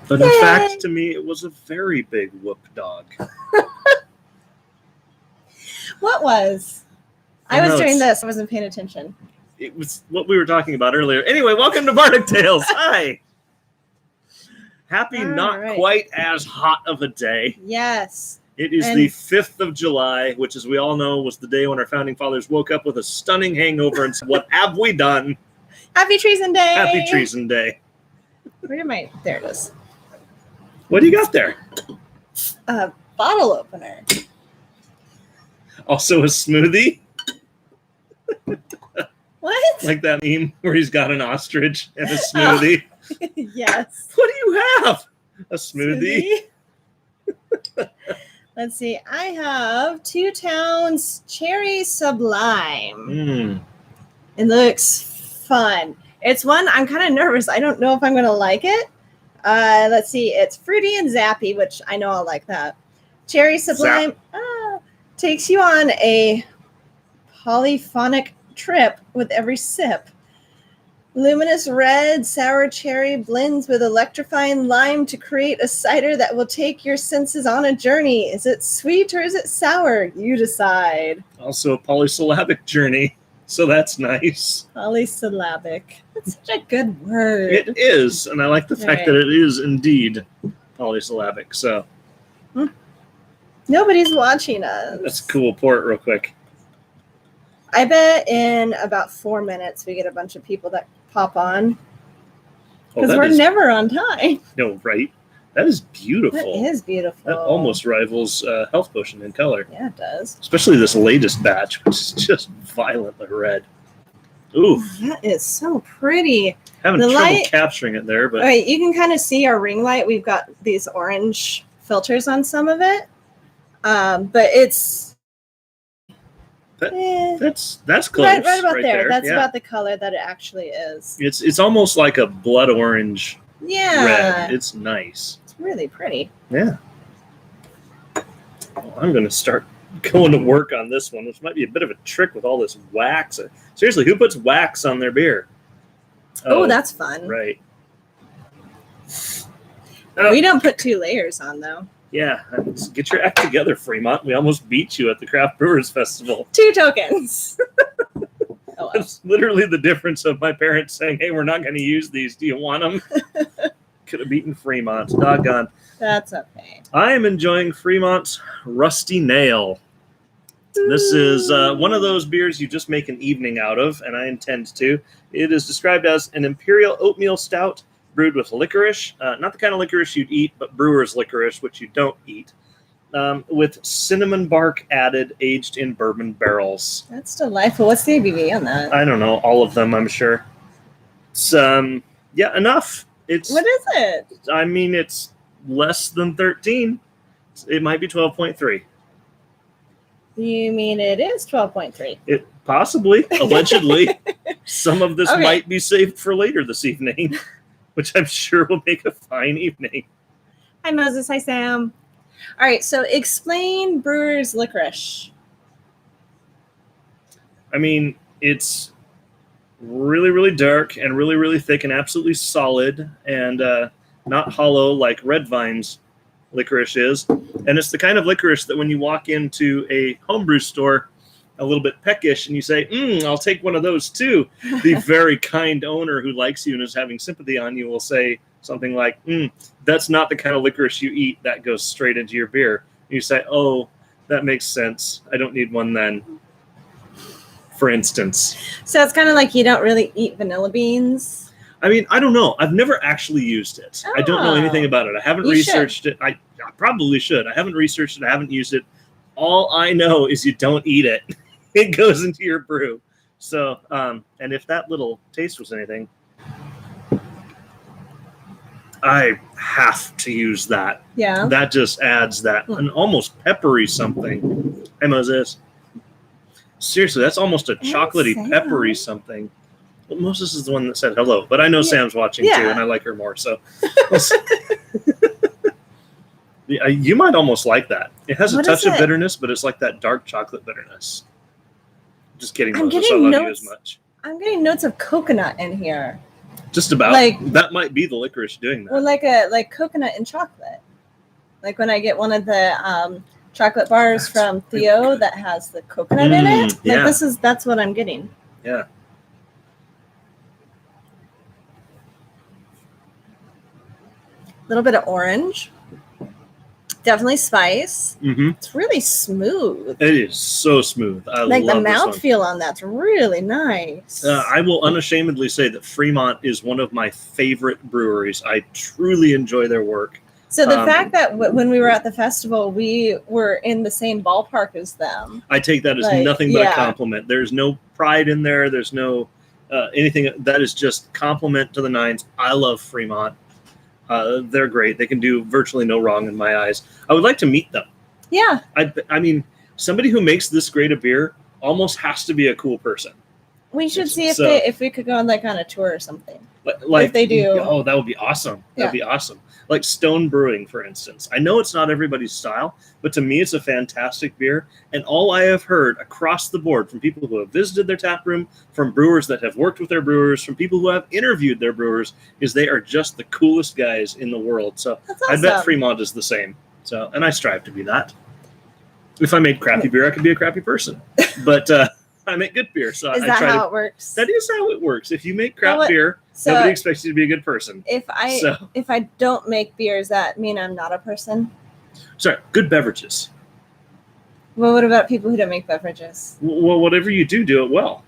But in fact, to me, it was a very big whoop dog. What was? I was doing this. I wasn't paying attention. It was what we were talking about earlier. Anyway, welcome to Bardic Tales. Hi. Happy not quite as hot of a day. Yes. It is the 5th of July, which, as we all know, was the day when our founding fathers woke up with a stunning hangover and said, what have we done? Happy Treason Day. Happy Treason Day. Where am I? There it is. What do you got there? A bottle opener. Also a smoothie? What? Like that meme where he's got an ostrich and a smoothie? Oh. Yes. What do you have? A smoothie? Let's see. I have Two Towns Cherry Sublime. It looks fun. It's one I'm kind of nervous. I don't know if I'm going to like it. Let's see. It's fruity and zappy, which I know I'll like that. Cherry Sublime takes you on a polyphonic trip with every sip. Luminous red sour cherry blends with electrifying lime to create a cider that will take your senses on a journey. Is it sweet or is it sour? You decide. Also a polysyllabic journey, so that's nice. Polysyllabic. That's such a good word. It is, and I like the fact that it is indeed polysyllabic. So nobody's watching us. That's cool. Pour it real quick. I bet in about 4 minutes we get a bunch of people that pop on. Because we're never on time. No, right? That is beautiful. That is beautiful. That almost rivals Health Potion in color. Yeah, it does. Especially this latest batch, which is just violently red. Ooh. That is so pretty. Having trouble capturing it there, but you can kind of see our ring light. We've got these orange filters on some of it. But it's that's close. Right about there. That's about the color that it actually is. It's almost like a blood orange red. It's nice. It's really pretty. Yeah. Well, I'm going to start going to work on this one, which might be a bit of a trick with all this wax. Seriously, who puts wax on their beer? Oh, that's fun. Right. We don't put 2 layers on, though. Yeah, get your act together, Fremont. We almost beat you at the Craft Brewers Festival. 2 tokens. Oh, it's literally the difference of my parents saying, hey, we're not going to use these. Do you want them? Could have beaten Fremont. Doggone. That's okay. I am enjoying Fremont's Rusty Nail. This is one of those beers you just make an evening out of, and I intend to. It is described as an imperial oatmeal stout brewed with licorice, not the kind of licorice you'd eat, but brewer's licorice, which you don't eat, with cinnamon bark added, aged in bourbon barrels. That's delightful. What's the ABV on that? I don't know, all of them, I'm sure. It's, enough. What is it? I mean, it's less than 13. It might be 12.3. You mean it is 12.3? It possibly, allegedly. Some of this might be saved for later this evening. Which I'm sure will make a fine evening. Hi, Moses. Hi, Sam. All right, so explain brewer's licorice. I mean, it's really, really dark and really, really thick and absolutely solid and not hollow like Red Vine's licorice is. And it's the kind of licorice that when you walk into a homebrew store a little bit peckish and you say, I'll take one of those too. The very kind owner who likes you and is having sympathy on you will say something like, that's not the kind of licorice you eat. That goes straight into your beer. And you say, oh, that makes sense. I don't need one then. For instance. So it's kind of like you don't really eat vanilla beans. I mean, I don't know. I've never actually used it. I don't know anything about it. I haven't researched it. I probably should. I haven't researched it. I haven't used it. All I know is you don't eat it. It goes into your brew. So, and if that little taste was anything, I have to use that. Yeah. That just adds that an almost peppery something. Hey, Moses. Seriously, that's almost a chocolatey, peppery something. Well, Moses is the one that said hello, but I know Sam's watching too, and I like her more. So, you might almost like that. It has a touch of bitterness, but it's like that dark chocolate bitterness. Just kidding, Moses. I love you as much. I'm getting notes of coconut in here. Just about. Like- that might be the licorice doing that. Well, like coconut and chocolate. Like when I get one of the chocolate bars That's from really Theo good. that has the coconut in it. Like yeah. that's what I'm getting. Yeah. A little bit of orange. Definitely spice. Mm-hmm. It's really smooth. It is so smooth. I Like the love this one. mouthfeel on that's really nice. I will unashamedly say that Fremont is one of my favorite breweries. I truly enjoy their work. So the fact that when we were at the festival, we were in the same ballpark as them. I take that as Like, nothing but a yeah. compliment. There's no pride in there. There's no anything. That is just compliment to the nines. I love Fremont. They're great. They can do virtually no wrong in my eyes. I would like to meet them. Yeah. I mean, somebody who makes this great a beer almost has to be a cool person. We should see So- if we could go on a tour or something. Like If they do. Oh, that would be awesome. That'd Yeah. be awesome. Like Stone Brewing, for instance. I know it's not everybody's style, but to me, it's a fantastic beer. And all I have heard across the board from people who have visited their tap room, from brewers that have worked with their brewers, from people who have interviewed their brewers, is they are just the coolest guys in the world. So That's I awesome. bet Fremont is the same. So, and I strive to be that. If I made crappy beer, I could be a crappy person. But I make good beer, so Is I that try how to. it works? That is how it works. If you make crap what- beer, So nobody expects you to be a good person. if I So, if I don't make beer, does that mean I'm not a person? sorry, good beverages. Well, what about people who don't make beverages? Well, whatever you do, do it well.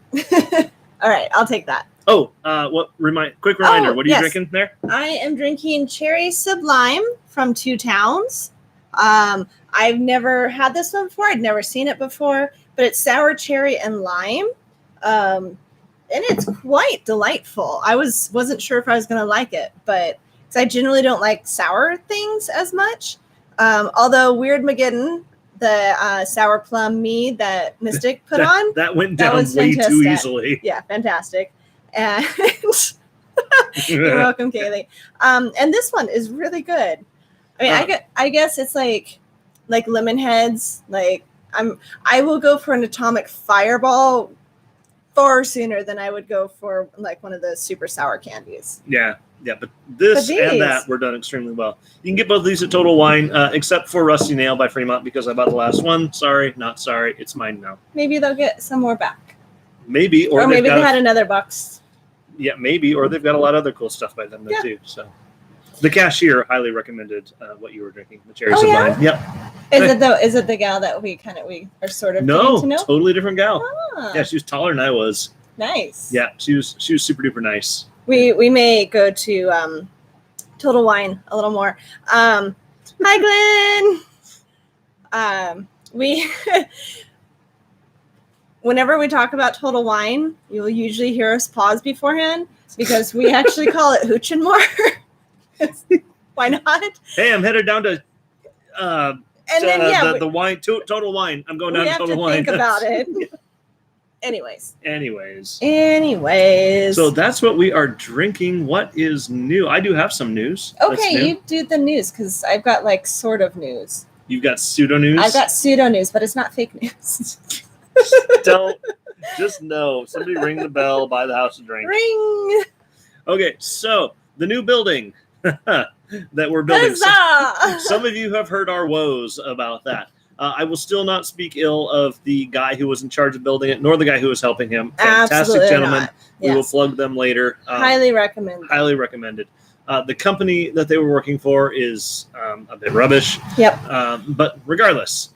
All right, I'll take that. Oh, quick reminder. Oh, What are you yes. drinking there? I am drinking Cherry Sublime from Two Towns. I've never had this one before. I'd never seen it before, but it's sour cherry and lime. And it's quite delightful. I wasn't sure if I was going to like it, but 'cause I generally don't like sour things as much. Although Weird Mageddon, the sour plum mead that Mystic put on, That went That down was way too fantastic. easily. yeah, fantastic. And you're welcome, Kaylee. And this one is really good. I mean, I guess it's like lemon heads. Like I will go for an atomic fireball far sooner than I would go for like one of the super sour candies. Yeah, but this But and these- that were done extremely well. You can get both of these at Total Wine, except for Rusty Nail by Fremont because I bought the last one. Sorry, not sorry. It's mine now. Maybe they'll get some more back, Maybe, or they've maybe got they had another box. yeah, maybe, or they've got a lot of other cool stuff by them Yeah. too. So, the cashier highly recommended what you were drinking, the Cherry Oh, yeah? Sublime. Yep. Is it the gal that we are sort of No, getting to know? totally different gal. Ah, Yeah, she was taller than I was. nice. Yeah, she was super duper nice. We may go to Total Wine a little more. Hi, Glenn. We whenever we talk about Total Wine, you will usually hear us pause beforehand because we actually call it Hooch and More. Why not? Hey, I'm headed down to And then the wine Total Wine. I'm going we down to have Total to Wine. think about it. Anyways, Anyways. So that's what we are drinking. What is new? I do have some news. that's okay, new. you do the news because I've got like sort of news. You've got pseudo news. I've got pseudo news, but it's not fake news. Don't just know. Somebody ring the bell. Buy the house a drink. Ring! Okay, so the new building that we're building. Huzzah! Some of you have heard our woes about that. I will still not speak ill of the guy who was in charge of building it, nor the guy who was helping him. Fantastic Absolutely gentlemen. not. We will Yes. plug them later. Highly recommend. Highly recommended. The company that they were working for is a bit rubbish. Yep. But regardless,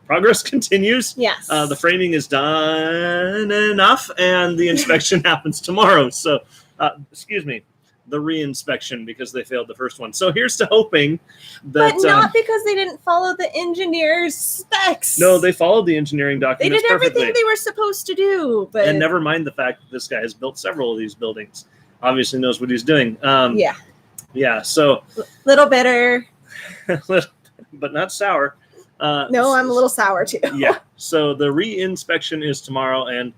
progress continues. Yes. The framing is done enough, and the inspection happens tomorrow. So, excuse me, the re-inspection because they failed the first one. So here's to hoping that. but not because they didn't follow the engineer's specs. No, they followed the engineering They documents did everything perfectly. they were supposed to do. But And never mind the fact that this guy has built several of these buildings. Obviously knows what he's doing. yeah, Yeah. So, little bitter. but not sour. No, I'm a little sour too. Yeah. So the re-inspection is tomorrow, and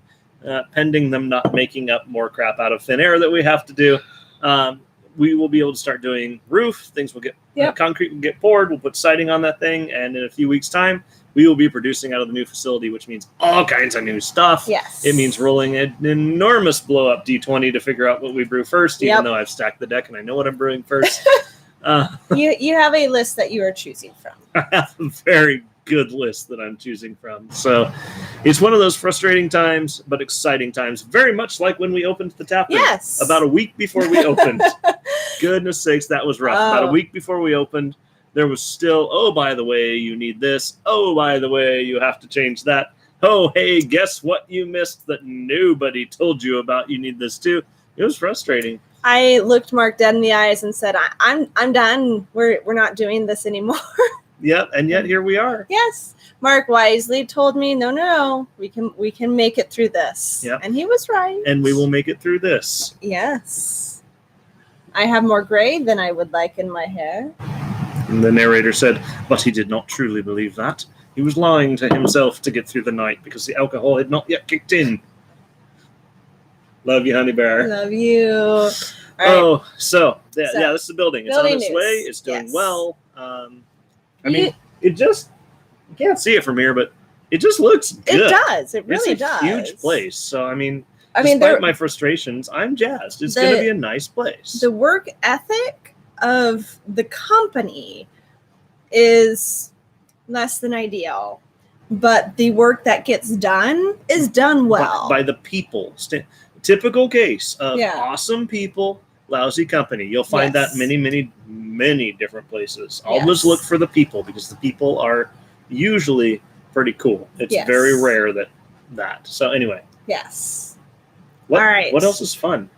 pending them not making up more crap out of thin air that we have to do, we will be able to start doing roof. Things will get Yep. concrete will get poured. We'll put siding on that thing, and in a few weeks' time, we will be producing out of the new facility, which means all kinds of new stuff. Yes. It means rolling an enormous blow-up D20 to figure out what we brew first, even though I've stacked the deck and I know what I'm brewing first. You have a list that you are choosing from. I have a very good list that I'm choosing from. So it's one of those frustrating times, but exciting times, very much like when we opened the tap room. Yes. About a week before we opened. Goodness sakes, that was rough. About a week before we opened, there was still, oh, by the way, you need this. Oh, by the way, you have to change that. Oh, hey, guess what you missed that nobody told you about? You need this too. It was frustrating. I looked Mark dead in the eyes and said, I'm done. We're not doing this anymore. Yep, and yet here we are. Yes. Mark wisely told me, no, we can make it through this. Yep. And he was right. And we will make it through this. Yes. I have more gray than I would like in my hair. And the narrator said, but he did not truly believe that. He was lying to himself to get through the night because the alcohol had not yet kicked in. Love you, honey bear. Love you. All right. Oh, so this is the building. It's on its news. way. It's doing well. I You- mean, it just, you can't see it from here, but it just looks good. It does. It really it's a does. huge place. So, I mean, I despite my frustrations, I'm jazzed. It's going to be a nice place. The work ethic of the company is less than ideal, but the work that gets done is done well. By the people. Typical case of Yeah. awesome people, lousy company. You'll find Yes. that many different places. Always Yes. look for the people because the people are usually pretty cool. It's Yes. very rare that. So anyway, Yes. what, All right. what else is fun?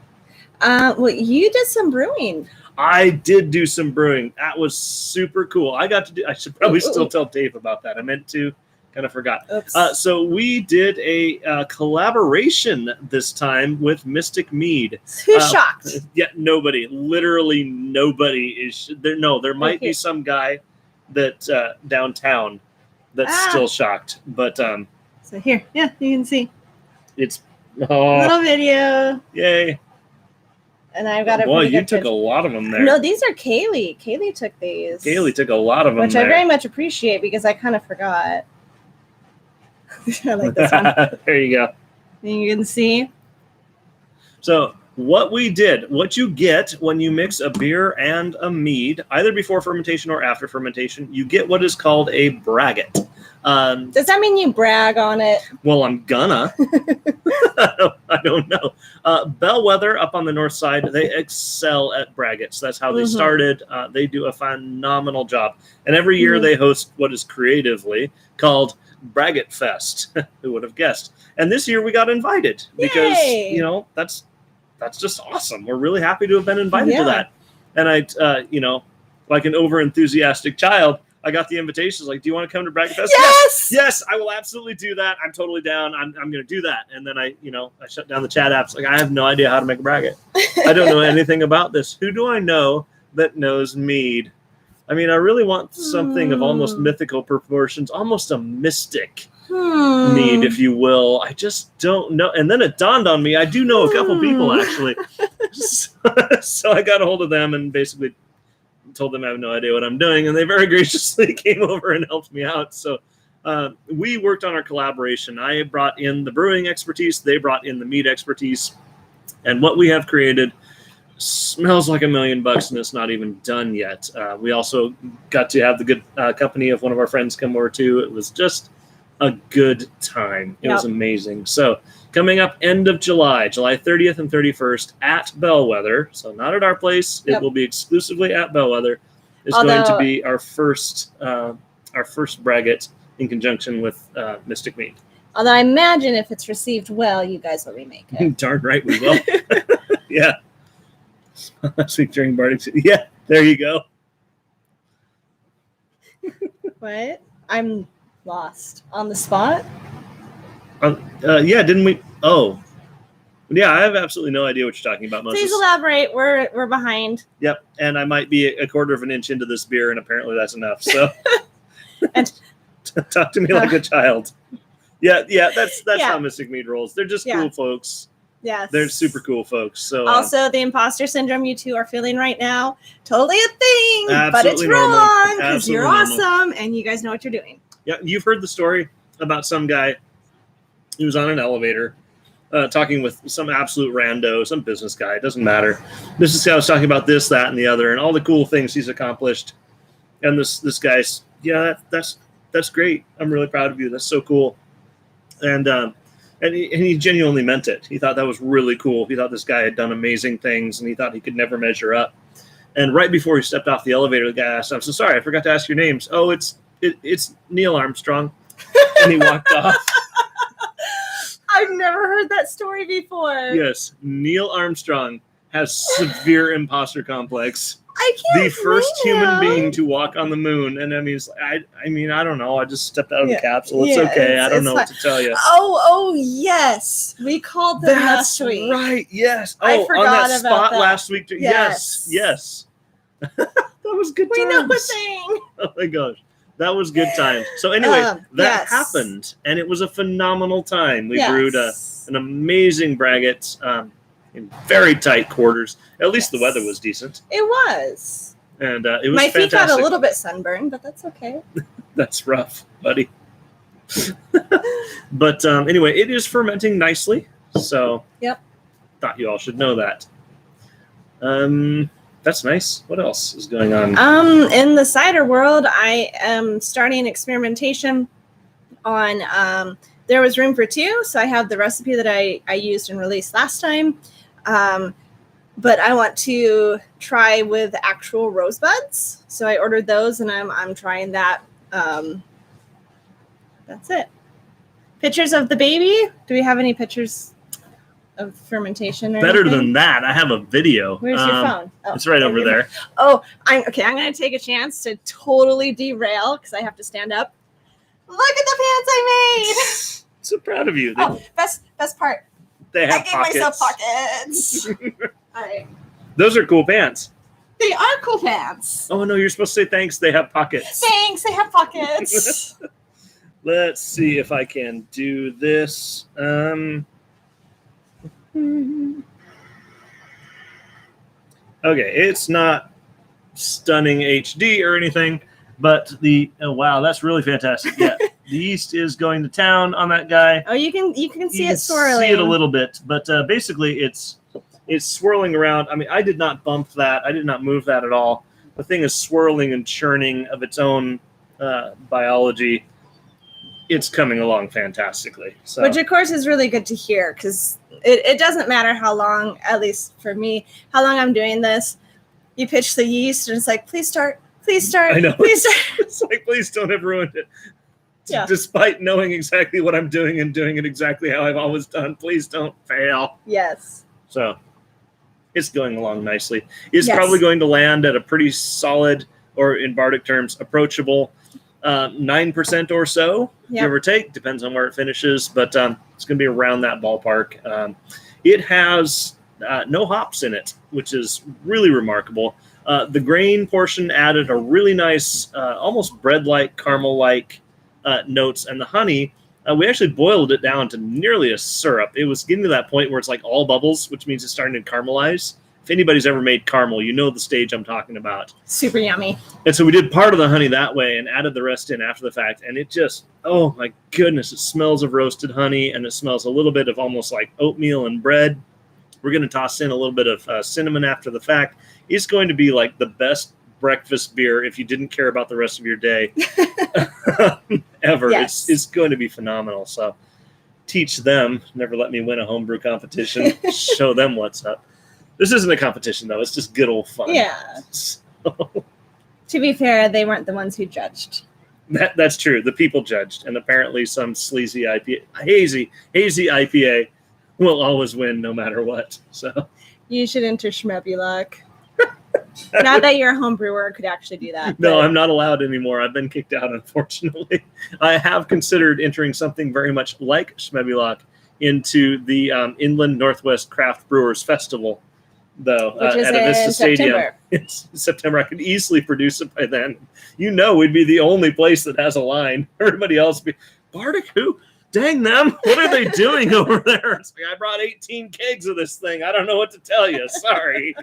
Well, you did some brewing. I did do some brewing. That was super cool. I should probably still tell Dave about that. I meant to, kind of forgot. Oops. So we did a collaboration this time with Mystic Mead. Who's shocked? Yeah, nobody. Literally nobody is there. No, there might be some guy that downtown that's still shocked. But So here, you can see it's little video, yay. and I've got a Boy, pretty you good took a picture. lot of them there. No, these are Kaylee. Kaylee took these. Kaylee took a lot of them which there. I very much appreciate because I kind of forgot. I like this one. There you go. And you can see. So what you get when you mix a beer and a mead, either before fermentation or after fermentation, you get what is called a braggot. Does that mean you brag on it? Well, I'm gonna. I don't know. Bellwether up on the north side, they excel at braggots. That's how they started. They do a phenomenal job. And every year they host what is creatively called Braggot Fest. Who would have guessed? And this year we got invited because, Yay! that's just awesome. We're really happy to have been invited to that. And I, like an over-enthusiastic child, I got the invitations like, do you want to come to Braggot Fest? Yes, I will absolutely do that. I'm totally down. I'm going to do that. And then I shut down the chat apps. Like, I have no idea how to make a braggot. I don't know anything about this. Who do I know that knows mead? I mean, I really want something of almost mythical proportions, almost a mystic mead, if you will. I just don't know. And then it dawned on me, I do know a couple people, actually. So I got a hold of them and basically told them I have no idea what I'm doing, and they very graciously came over and helped me out. So we worked on our collaboration. I brought in the brewing expertise, they brought in the mead expertise, and what we have created smells like $1 million, and it's not even done yet. We also got to have the good company of one of our friends come over too. It was just a good time. It was amazing. So coming up end of July 30th and 31st at Bellwether. So not at our place. It will be exclusively at Bellwether. Is going to be our first braggot in conjunction with Mystic Mead. Although I imagine if it's received well, you guys will remake it. Darn right we will. Yeah. Last week during Bardic. Yeah, there you go. What? I'm lost. On the spot? Yeah, didn't we? Oh. Yeah, I have absolutely no idea what you're talking about, Moses. Please elaborate. We're behind. Yep, and I might be a quarter of an inch into this beer, and apparently that's enough. So And talk to me like a child. Yeah, that's how Mystic Mead rolls. They're just cool folks. yes. They're super cool folks. So Also, the imposter syndrome you two are feeling right now, totally a thing, but it's Absolutely normal. wrong because you're Absolutely normal. awesome and you guys know what you're doing. Yeah, you've heard the story about some guy who was on an elevator talking with some absolute rando, some business guy. It doesn't matter. This guy was talking about this, that, and the other, and all the cool things he's accomplished. And this guy's, yeah, that's great. I'm really proud of you. That's so cool. And he genuinely meant it. He thought that was really cool. He thought this guy had done amazing things, and he thought he could never measure up. And right before he stepped off the elevator, the guy asked him, "I'm so sorry, I forgot to ask your names." "Oh, it's Neil Armstrong." And he walked off. I've never heard that story before. Yes, Neil Armstrong has severe imposter complex. I can't. The first blame human him. being to walk on the moon, and I mean, I don't know. I just stepped out of the Yeah. capsule. It's Yeah, okay. I don't it's know what to tell you. Oh, yes. We called them last week. Right. Yes. I Oh, forgot on that about spot that. last week. Yes. Yes. That was good We times. know a thing. Oh my gosh. That was good times. So anyway, that yes. happened, and it was a phenomenal time. We Yes. brewed an amazing braggot in very tight quarters. At least the weather was decent, It was. and it was My feet got fantastic. a little bit sunburned, but that's okay. That's rough, buddy. But anyway, it is fermenting nicely. So Yep. Thought you all should know that. That's nice. What else is going on? In the cider world, I am starting experimentation on There Was Room for Two. So I have the recipe that I used and released last time. But I want to try with actual rosebuds. So I ordered those and I'm trying that. That's it. Pictures of the baby. Do we have any pictures of fermentation? Or Better anything? than that, I have a video. Where's your phone? Oh, It's right over your there. phone. Oh, I'm going to take a chance to totally derail because I have to stand up. Look at the pants I So proud of you. made. Oh, best part. They I have gave pockets. myself pockets. All right. Those are cool pants. They are cool pants. Oh no, you're supposed to say thanks. They have pockets. Thanks. They have pockets. Let's see if I can do this. Okay, it's not stunning HD or anything, but wow, that's really fantastic. Yeah, the yeast is going to town on that guy. Oh, you can see it swirling. See it a little bit, but basically it's swirling around. I mean, I did not bump that. I did not move that at all. The thing is swirling and churning of its own biology. It's coming along fantastically. So. Which, of course, is really good to hear because it doesn't matter how long, at least for me, how long I'm doing this. You pitch the yeast and it's like, please start. I know. Please start. It's like, please don't have ruined it. Yeah. Despite knowing exactly what I'm doing and doing it exactly how I've always done, please don't fail. Yes. So it's going along nicely. It's Yes. probably going to land at a pretty solid, or in Bardic terms, approachable 9% or so, Yep. give or take. Depends on where it finishes, but it's going to be around that ballpark. It has no hops in it, which is really remarkable. The grain portion added a really nice, almost bread-like, caramel-like notes, and the honey, we actually boiled it down to nearly a syrup. It was getting to that point where it's like all bubbles, which means it's starting to caramelize. If anybody's ever made caramel, you know the stage I'm talking about. Super yummy. And so we did part of the honey that way and added the rest in after the fact. And it just, oh my goodness, it smells of roasted honey, and it smells a little bit of almost like oatmeal and bread. We're going to toss in a little bit of cinnamon after the fact. It's going to be like the best breakfast beer if you didn't care about the rest of your day ever. Yes. It's going to be phenomenal. So teach them, never let me win a homebrew competition, show them what's up. This isn't a competition, though. It's just good old fun. Yeah. So, To be fair, they weren't the ones who judged. that's true. The people judged, and apparently some sleazy IPA, hazy IPA will always win no matter what. So You should enter Schmebulok. Not that you're a home brewer could actually do that. no, but I'm not allowed anymore. I've been kicked out, unfortunately. I have considered entering something very much like Schmebulok into the Inland Northwest Craft Brewers Festival, though, Which is at Avista in Stadium. September. It's September. I could easily produce it by then. We'd be the only place that has a line. Everybody else would be, Bardic who? Dang them. What are they doing over there? It's like, I brought 18 kegs of this thing. I don't know what to tell you. Sorry.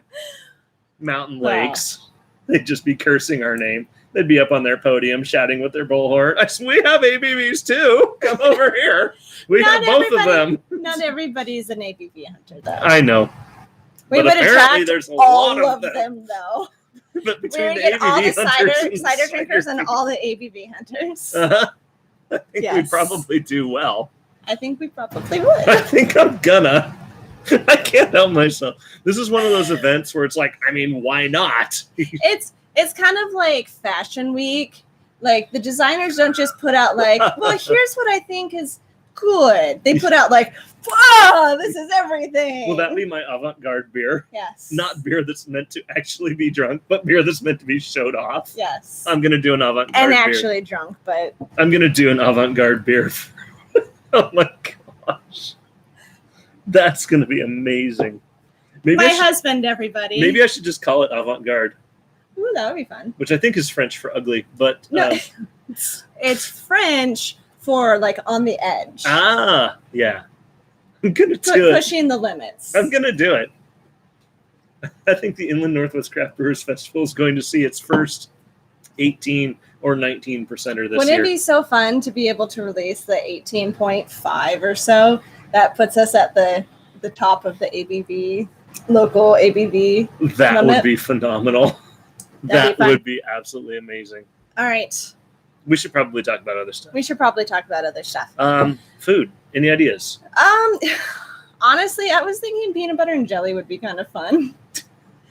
Mountain Wow. Lakes. They'd just be cursing our name. They'd be up on their podium shouting with their bullhorn. We have ABVs too. Come over here. We got both of them. Not everybody's an ABV hunter, though. I know. We would attract there's all of them, though. But We between would the get all the ABV cider drinkers and all the ABV hunters. I think we probably do well. I think we probably would. I think I'm gonna. I can't help myself. This is one of those events where it's like, I mean, why not? It's kind of like Fashion Week. Like, the designers don't just put out like, well, here's what I think is good. They put out like, wow, this is everything. Will that be my avant-garde beer? Yes. Not beer that's meant to actually be drunk, but beer that's meant to be showed off. Yes. I'm gonna do an avant-garde and beer. actually drunk, but I'm gonna do an avant-garde beer. Oh my gosh. That's gonna be amazing. Maybe my husband, everybody. Maybe I should just call it avant-garde. Ooh, that would be fun. Which I think is French for ugly, but no, it's French for like on the edge. Yeah. I'm gonna do it. Pushing the limits. I'm gonna do it. I think the Inland Northwest Craft Brewers Festival is going to see its first 18 or 19%er this year. Wouldn't it be so fun to be able to release the 18.5 or so? That puts us at the top of the ABV, local ABV. That limit. would be phenomenal. That'd That would be absolutely amazing. All right. We should probably talk about other stuff. We should probably talk about other stuff. Food. Any ideas? Honestly, I was thinking peanut butter and jelly would be kind of fun.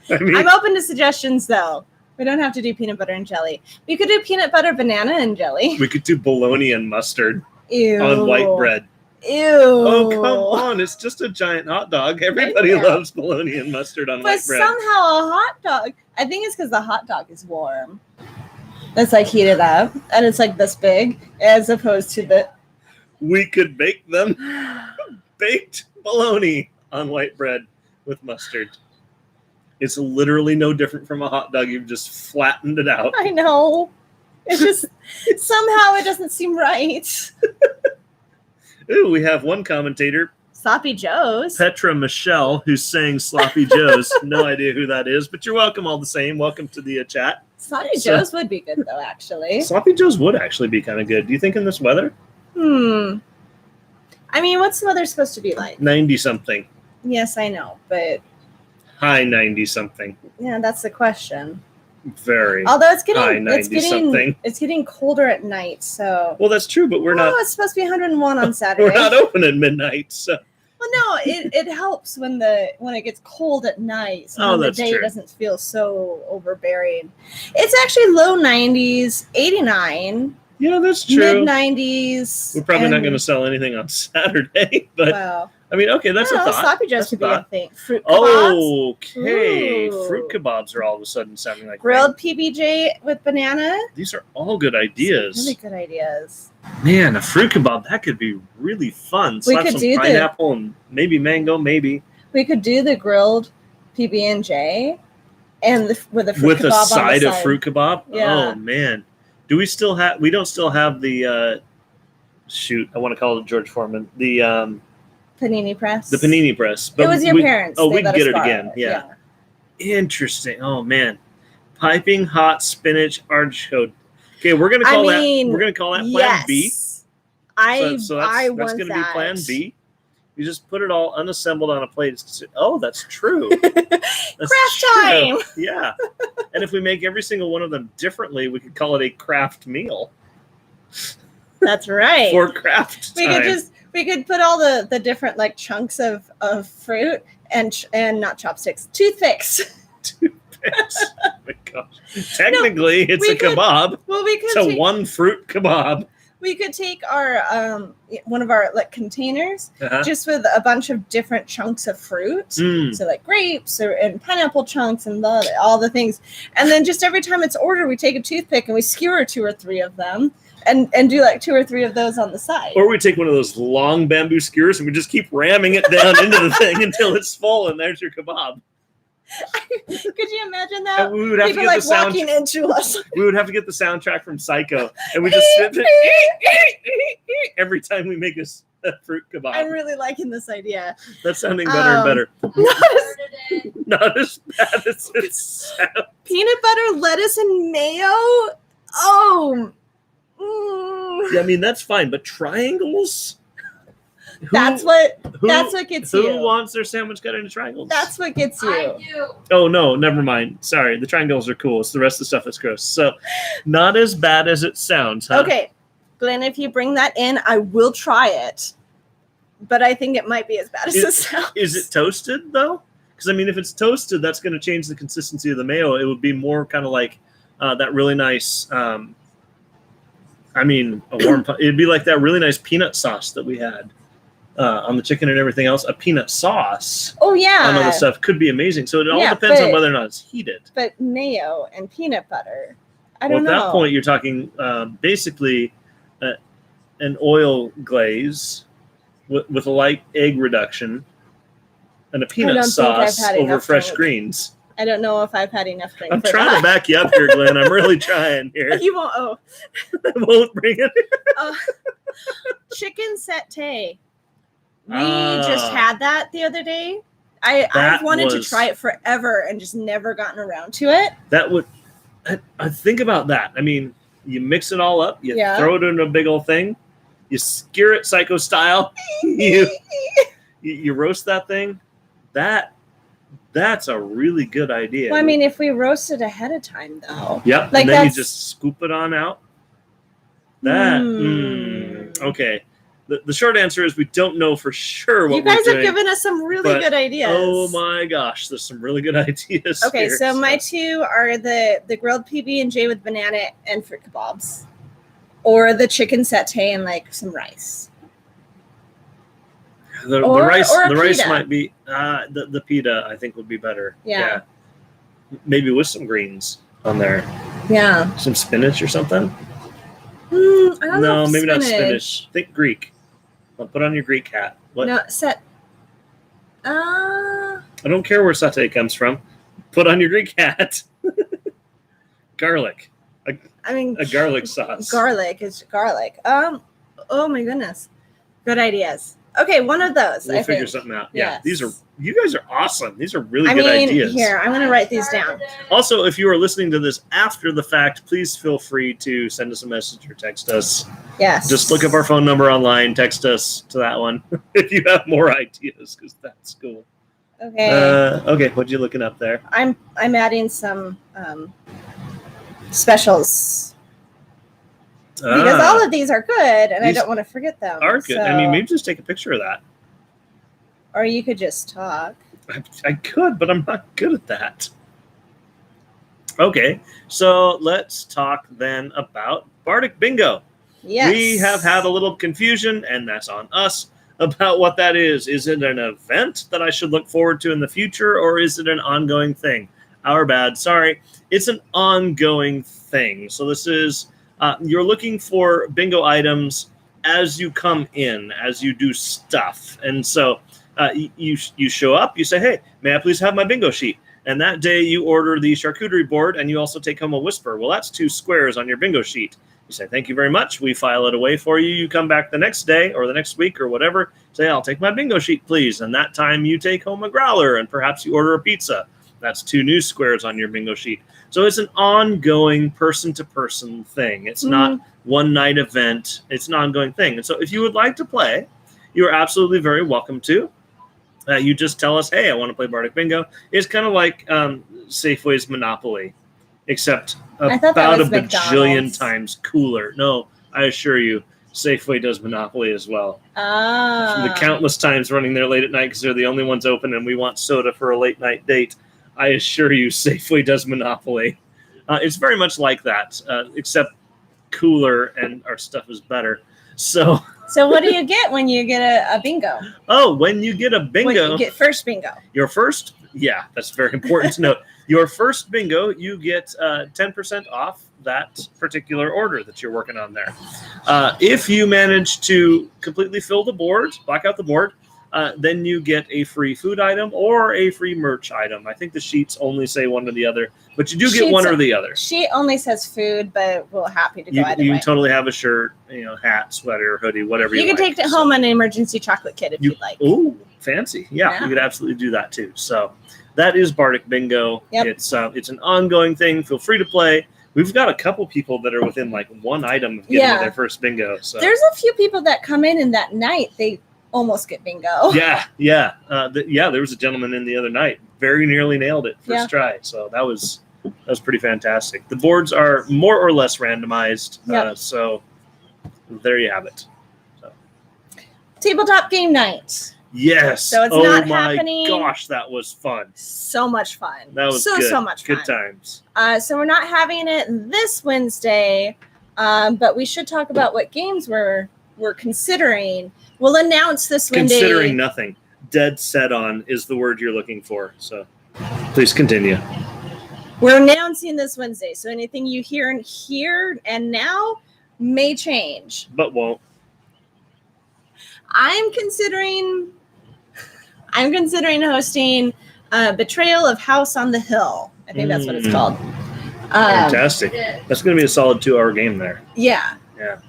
I mean, I'm open to suggestions, though. We don't have to do peanut butter and jelly. We could do peanut butter, banana, and jelly. we could do bologna and mustard Ew. on white bread. Ew. Oh, come on. It's just a giant hot dog. Everybody loves bologna and mustard on white bread. But somehow a hot dog. I think it's because the hot dog is warm. It's like heated up. And it's like this big as opposed to the... We could bake them. Baked bologna on white bread with mustard. It's literally no different from a hot dog. You've just flattened it out. I know. It's just... somehow it doesn't seem right. Ooh, we have one commentator, Sloppy Joe's. Petra Michelle, who's saying Sloppy Joe's. No idea who that is, but you're welcome all the same. Welcome to the chat. Sloppy Joe's would be good, though, actually. Sloppy Joe's would actually be kind of good. Do you think in this weather? I mean, what's the weather supposed to be like? 90-something. Yes, I know, but... High 90-something. Yeah, that's the question. Very. Although it's getting colder at night, so... Well, that's true, but we're not... it's supposed to be 101 on Saturday. We're not open at midnight, so... Well, no, it helps when it gets cold at night, so the day doesn't feel so overbearing. It's actually low 90s, 89. Yeah, that's true. Mid 90s. We're probably not going to sell anything on Saturday, but I mean, okay, that's a thought. Sloppy Joe's could be a thing. Fruit kebabs. Okay, Ooh. Fruit kebabs are all of a sudden sounding like grilled PBJ with banana. These are all good ideas. Really good ideas. Man, a fruit kebab, that could be really fun. We Slap could some do pineapple and maybe mango, maybe. We could do the grilled PB&J and with a fruit kebab with a side on the of fruit kebab. Yeah. Oh man, do we still have? We don't still have the. Shoot, I want to call it George Foreman. The panini press. The panini press. But it was your parents. Oh, we can get it again. Yeah. Interesting. Oh man, piping hot spinach artichoke. Okay, we're gonna call that. We're gonna call that Plan B. So that's gonna be Plan B. You just put it all unassembled on a plate. Oh, that's true. That's craft time. Yeah. And if we make every single one of them differently, we could call it a craft meal. That's right. For craft time. We could put all the different like chunks of fruit and not chopsticks, toothpicks. Toothpicks. Oh my gosh. Technically, it's a kebab. Well, we could. It's a one fruit kebab. We could take our one of our like containers just with a bunch of different chunks of fruit, so like grapes and pineapple chunks and all the things, and then just every time it's ordered, we take a toothpick and we skewer 2 or 3 of them, and do like 2 or 3 of those on the side. Or we take one of those long bamboo skewers and we just keep ramming it down into the thing until it's full, and there's your kebab. Could you imagine that? And we would have people to get like the walking into us. We would have to get the soundtrack from Psycho, and we just sit there every time we make a fruit kebab. I'm really liking this idea. That's sounding better and better. Not as bad as it sounds. Peanut butter, lettuce, and mayo? Oh. Yeah, I mean, that's fine, but triangles? That's what gets you. Who wants their sandwich cut into triangles? That's what gets you. I do. Oh, no, never mind. Sorry, the triangles are cool. It's the rest of the stuff that's gross. So, not as bad as it sounds, huh? Okay, Glenn, if you bring that in, I will try it. But I think it might be as bad as it sounds. Is it toasted, though? Because, I mean, if it's toasted, that's going to change the consistency of the mayo. It would be more kind of like that really nice, a warm, it'd be like that really nice peanut sauce that we had on the chicken and everything else. A peanut sauce Oh, yeah. on all this stuff could be amazing. So it all depends on whether or not it's heated. But mayo and peanut butter, I Well, don't at know. that point, you're talking basically an oil glaze with a light egg reduction and a peanut don't think I've sauce had over enough fresh drink. greens. I don't know if I've had enough drink I'm for trying to that. back you up here, Glenn. I'm really trying here. You won't. Oh, I won't bring it. chicken satay. We Ah. just had that the other day. I've That wanted to was- try it forever and just never gotten around to it. That would. I think about that. I mean, you mix it all up. You Yeah. throw it in a big old thing. You skewer it psycho style. You roast that thing. That's a really good idea. Well, I mean, if we roast it ahead of time, though. Yep. like and then you that's- just scoop it on out. That. Okay. The short answer is we don't know for sure what You guys we're have doing. given us some really but- good ideas. Oh my gosh, there's some really good ideas. Okay, here, so my two are the grilled PB&J with banana and fruit kebabs, or the chicken satay and like some rice. the or rice a the rice pita. might be the pita I think would be better. Yeah. Maybe with some greens on there, Yeah. some spinach or something. I don't know. No, if maybe not spinach. Think Greek. Well, put on your Greek hat. What? No, I don't care where satay comes from. Put on your Greek hat. Garlic. I mean, A garlic sauce. Garlic is garlic. Oh my goodness, good ideas. Okay, one of those. We'll I figure think. something out. Yeah, Yes. you guys are awesome. These are really I good mean, ideas. here I'm gonna write these down. Also, if you are listening to this after the fact, please feel free to send us a message or text us. Yes. Just look up our phone number online, text us to that one if you have more ideas, because that's cool. Okay. Okay, what you looking up there? I'm adding some specials because all of these are good, and I These don't want to forget them. are good. I mean, maybe just take a picture of that. or you could just talk. I could, but I'm not good at that. Okay, so let's talk then about Bardic Bingo. Yes. We have had a little confusion, and that's on us, about what that is. Is it an event that I should look forward to in the future, or is it an ongoing thing? Our bad. Sorry. It's an ongoing thing. So this is, you're looking for bingo items as you come in, as you do stuff. And so you show up, you say, hey, may I please have my bingo sheet? And that day you order the charcuterie board, and you also take home a whisper. Well, that's 2 squares on your bingo sheet. You say, thank you very much. We file it away for you. You come back the next day or the next week or whatever. Say, I'll take my bingo sheet, please. And that time you take home a growler, and perhaps you order a pizza. That's 2 new squares on your bingo sheet. So it's an ongoing person-to-person thing. It's not one-night event. It's an ongoing thing. And so if you would like to play, you are absolutely very welcome to. You just tell us, hey, I want to play Bardic Bingo. It's kind of like Safeway's Monopoly, except I thought that about a was bajillion McDonald's. times cooler. No, I assure you, Safeway does Monopoly as well. The countless times running there late at night because they're the only ones open and we want soda for a late night date. I assure you, Safeway does Monopoly. It's very much like that, except cooler, and our stuff is better. So what do you get when you get a bingo? when you get a When bingo, you get first bingo. your first, yeah, that's very important to note. Your first bingo, you get 10% off that particular order that you're working on there. If you manage to completely fill the board, black out the board, then you get a free food item or a free merch item. I think the sheets only say one or the other, but you do get one or the other. She only says food, but we're happy to go You either can way. totally have a shirt, hat, sweater, hoodie, whatever you You can like. take it home on an emergency chocolate kit if you'd like. Ooh, fancy. Yeah, Yeah. you could absolutely do that too. So that is Bardic Bingo. Yep. It's an ongoing thing. Feel free to play. We've got a couple people that are within like one item of getting to their first bingo. So there's a few people that come in and that night they almost get bingo. Yeah. There was a gentleman in the other night, very nearly nailed it first try. So that was pretty fantastic. The boards are more or less randomized. So there you have it. So. Tabletop game night. Yes. So it's not happening. Oh my gosh, that was fun. So much fun. That was so much fun. Good times. So we're not having it this Wednesday, but we should talk about what games we're considering. We'll announce this Wednesday. Considering nothing. Dead set on is the word you're looking for. So please continue. We're announcing this Wednesday, so anything you hear and now may change. But won't. I'm considering hosting Betrayal of House on the Hill. I think that's what it's called. Fantastic. That's going to be a solid 2-hour game there. Yeah. Yeah.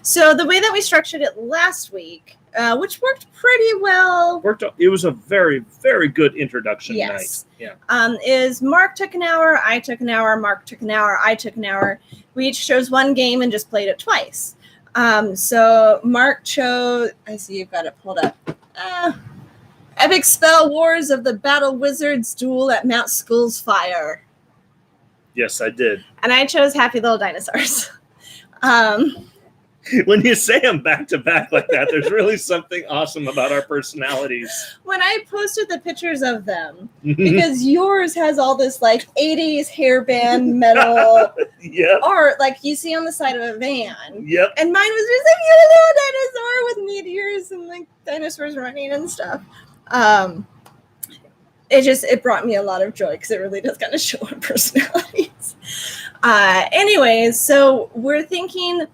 So the way that we structured it last week, which worked pretty well. It was a very, very good introduction night. Yeah. Is Mark took an hour, I took an hour, Mark took an hour, I took an hour. We each chose one game and just played it twice. So Mark chose, I see you've got it pulled up. Epic Spell Wars of the Battle Wizards Duel at Mount Skull's Fire. Yes, I did. And I chose Happy Little Dinosaurs. When you say them back to back like that, there's really something awesome about our personalities. When I posted the pictures of them, because yours has all this like 80s hairband metal art like you see on the side of a van. Yep. And mine was just like a little dinosaur with meteors and like dinosaurs running and stuff. It brought me a lot of joy because it really does kind of show our personalities. Anyways, so we're thinking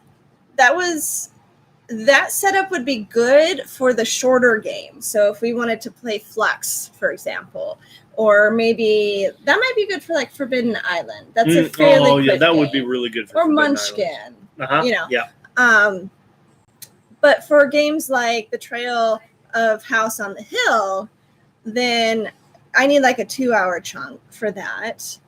that setup would be good for the shorter game. So if we wanted to play Flux, for example, or maybe that might be good for like Forbidden Island. That's a fairly quick that game. would be really good for or Forbidden Munchkin. Island. You know. Yeah. But for games like Betrayal of House on the Hill, then I need like a 2-hour chunk for that.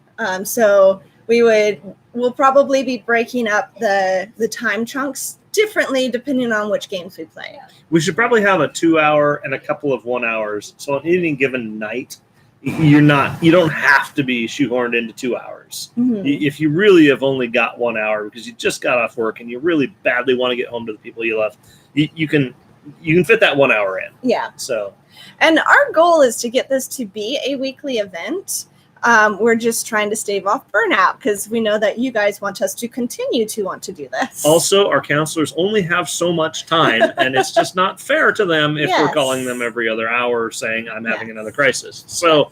So we'll probably be breaking up the time chunks differently depending on which games we play. We should probably have a 2-hour and a couple of 1 hours. So on any given night, you don't have to be shoehorned into 2 hours. Mm-hmm. If you really have only got 1 hour because you just got off work and you really badly want to get home to the people you love, you can fit that 1 hour in. Yeah. So, and our goal is to get this to be a weekly event. We're just trying to stave off burnout because we know that you guys want us to continue to want to do this. Also, our counselors only have so much time, and it's just not fair to them if we're calling them every other hour saying, I'm having another crisis. So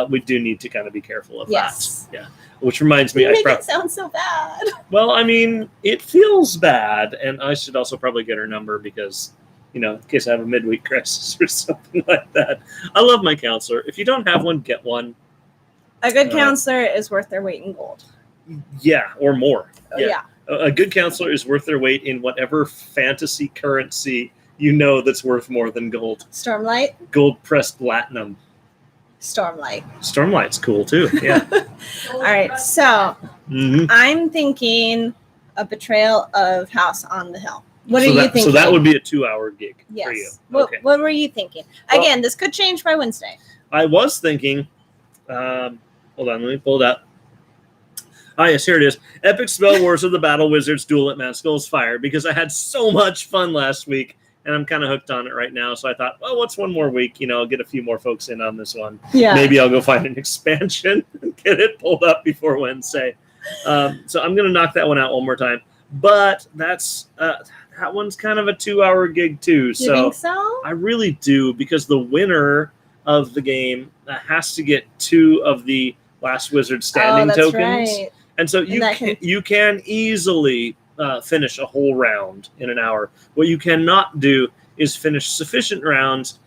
we do need to kind of be careful of that. Yeah. Which reminds me, you make it sound so bad. Well, I mean, it feels bad, and I should also probably get her number because, in case I have a midweek crisis or something like that. I love my counselor. If you don't have one, get one. A good counselor is worth their weight in gold. Yeah, or more. Yeah. A good counselor is worth their weight in whatever fantasy currency that's worth more than gold. Stormlight? Gold-pressed platinum. Stormlight. Stormlight's cool, too. Yeah. All right, so I'm thinking a Betrayal of House on the Hill. What are you thinking? So that would be a 2-hour gig for you. Okay. What were you thinking? Again, this could change by Wednesday. I was thinking... hold on, let me pull it up. Yes, here it is. Epic Spell Wars of the Battle Wizards Duel at Mount Skull's Fire, because I had so much fun last week, and I'm kind of hooked on it right now. So I thought, well, what's one more week? I'll get a few more folks in on this one. Yeah. Maybe I'll go find an expansion and get it pulled up before Wednesday. So I'm going to knock that one out one more time. But that's that one's kind of a 2-hour gig too. You think so? I really do, because the winner of the game has to get 2 of the Last Wizard Standing tokens. Right. And so you can easily finish a whole round in an hour. What you cannot do is finish sufficient rounds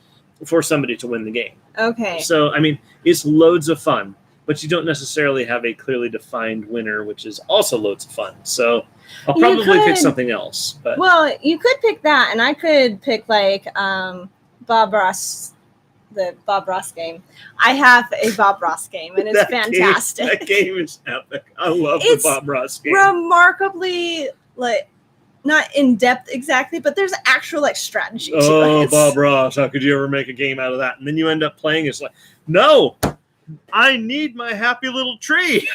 for somebody to win the game. Okay. So, I mean, it's loads of fun, but you don't necessarily have a clearly defined winner, which is also loads of fun. So I'll probably pick something else. But well, you could pick that, and I could pick like Bob Ross the Bob Ross game. I have a Bob Ross game, and it's fantastic. That game is epic. I love the Bob Ross game. Remarkably, like, not in depth exactly, but there's actual like strategy to it. Oh, Bob Ross, how could you ever make a game out of that? And then you end up playing. It's like, no, I need my happy little tree.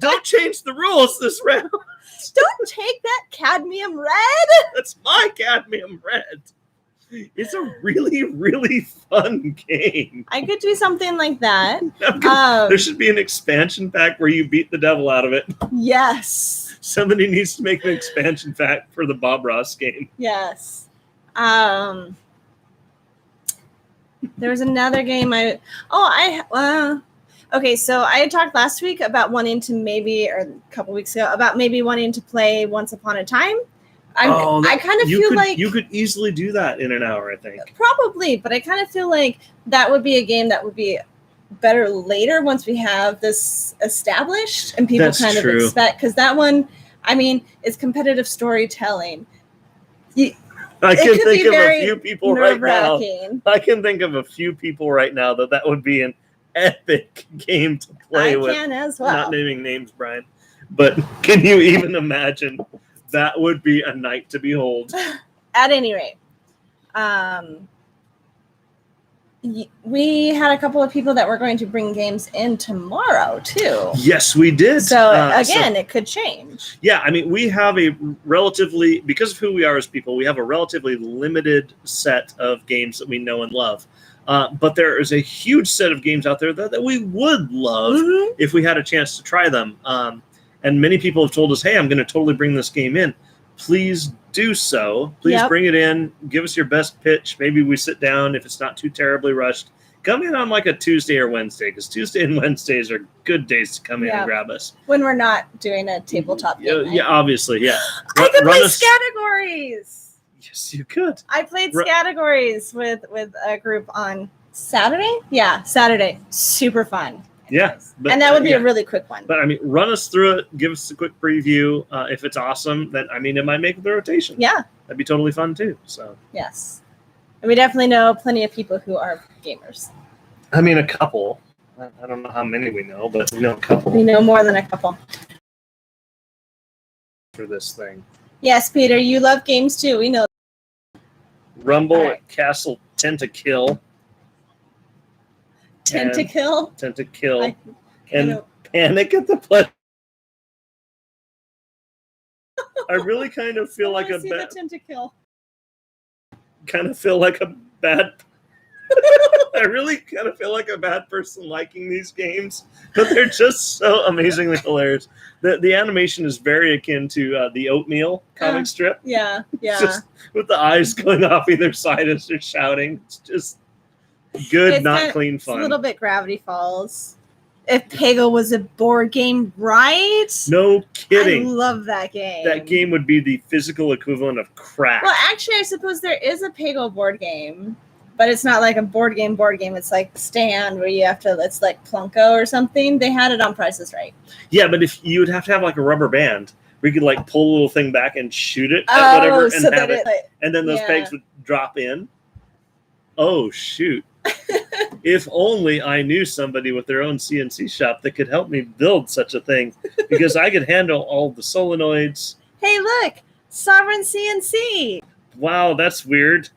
Don't change the rules this round. Don't take that cadmium red. That's my cadmium red. It's a really, really fun game. I could do something like that. There should be an expansion pack where you beat the devil out of it. Yes. Somebody needs to make an expansion pack for the Bob Ross game. Yes. There was another game okay, so I had talked last week about wanting to or a couple weeks ago, about maybe wanting to play Once Upon a Time. I kind of feel like you could easily do that in an hour, I think. Probably, but I kind of feel like that would be a game that would be better later once we have this established and people of expect, because that one, I mean, it's competitive storytelling. I can think of a few people right now. I can think of a few people right now that would be an epic game to play with. I can as well. Not naming names, Brian, but can you even imagine? That would be a night to behold. At any rate, we had a couple of people that were going to bring games in tomorrow, too. Yes, we did. So, it could change. Yeah, I mean, we have because of who we are as people, we have a relatively limited set of games that we know and love. But there is a huge set of games out there that we would love if we had a chance to try them. And many people have told us, hey, I'm going to totally bring this game in. Please do so. Please bring it in. Give us your best pitch. Maybe we sit down if it's not too terribly rushed. Come in on like a Tuesday or Wednesday, because Tuesday and Wednesdays are good days to come in and grab us. When we're not doing a tabletop game. Yeah, obviously, yeah. I could play Categories. Yes, you could. I played Categories with a group on Saturday. Yeah, Saturday. Super fun. Yeah. And that would be a really quick one. But, I mean, run us through it. Give us a quick preview. If it's awesome, then, I mean, it might make the rotation. Yeah. That'd be totally fun, too. So. Yes. And we definitely know plenty of people who are gamers. I mean, a couple. I don't know how many we know, but we know a couple. We know more than a couple. For this thing. Yes, Peter, you love games, too. We know. Rumble at Castle Tentakill. Tentakill. And Panic at the Pleasure. I really kind of feel like a bad. Kind of feel like a bad. I really kind of feel like a bad person liking these games, but they're just so amazingly hilarious. The animation is very akin to the Oatmeal comic strip. Yeah. Just with the eyes going off either side as they're shouting. It's just good, not clean fun. It's a little bit Gravity Falls. If Peggle was a board game, right? No kidding. I love that game. That game would be the physical equivalent of crack. Well, actually, I suppose there is a Peggle board game, but it's not like a board game. It's like Stand, where you have to, it's like Plunko or something. They had it on Price is Right. Yeah, but if you would have to have like a rubber band where you could like pull a little thing back and shoot it at whatever and have it. And then those pegs would drop in. Oh, shoot. If only I knew somebody with their own CNC shop that could help me build such a thing, because I could handle all the solenoids. Hey, look, Sovereign CNC. Wow, that's weird.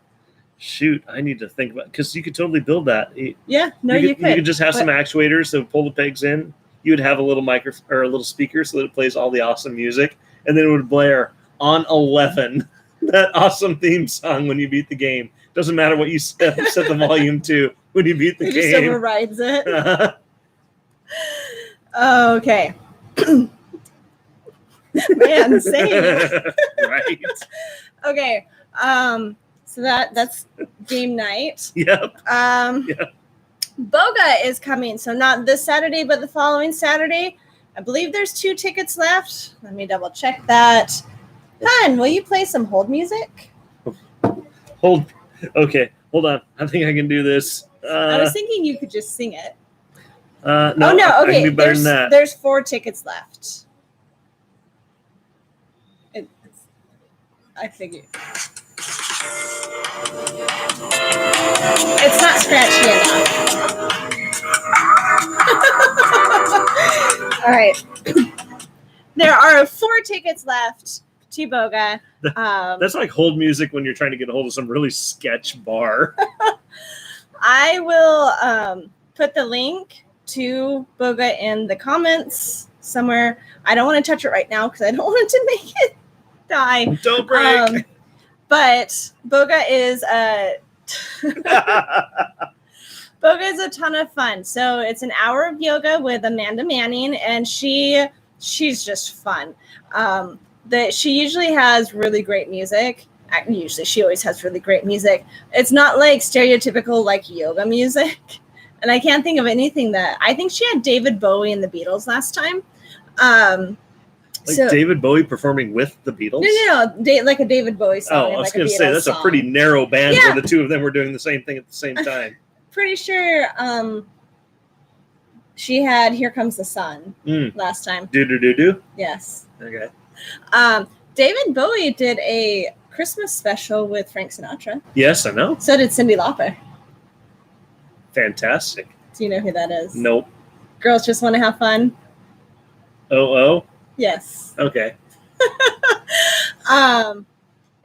Shoot, I need to think about, because you could totally build that. Yeah, you could. You could just have some actuators that would pull the pegs in. You would have a little or a little speaker so that it plays all the awesome music, and then it would blare on 11 that awesome theme song when you beat the game. Doesn't matter what you set the volume to when you beat the game. It just overrides it. Okay. Man, same. Right. Okay. So that's game night. Yep. Boga is coming. So not this Saturday, but the following Saturday. I believe there's 2 tickets left. Let me double check that. Hun, will you play some hold music? Okay, hold on. I think I can do this. I was thinking you could just sing it. No, okay. I can do better than that. There's 4 tickets left. I figured. It's not scratchy enough. All right. There are 4 tickets left to Boga. That's like hold music when you're trying to get a hold of some really sketch bar. I will put the link to Boga in the comments somewhere. I don't want to touch it right now because I don't want it to make it die. Don't break. But Boga is Boga is a ton of fun. So it's an hour of yoga with Amanda Manning, and she's just fun. She usually has really great music. She always has really great music. It's not like stereotypical like yoga music. And I can't think of anything that I think she had David Bowie and the Beatles last time. David Bowie performing with the Beatles? No, like a David Bowie song. Oh, I was like going to say that's song. a pretty narrow band where the two of them were doing the same thing at the same time. Pretty sure she had Here Comes the Sun last time. Do. Yes. Okay. David Bowie did a Christmas special with Frank Sinatra. Yes, I know. So did Cyndi Lauper. Fantastic. Do you know who that is? Nope. Girls Just Want to Have Fun? Oh? Yes. Okay.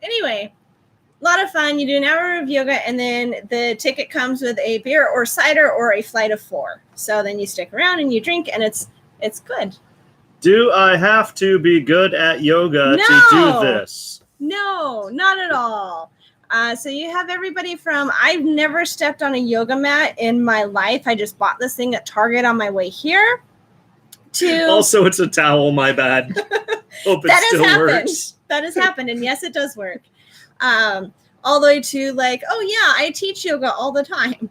Anyway, a lot of fun. You do an hour of yoga, and then the ticket comes with a beer or cider or a flight of 4. So then you stick around and you drink, and it's good. Do I have to be good at yoga to do this? No, not at all. So you have everybody from, I've never stepped on a yoga mat in my life. I just bought this thing at Target on my way here. To also, it's a towel, my bad. Hope it still works. That has happened, and yes, it does work. All the way to like, oh yeah, I teach yoga all the time.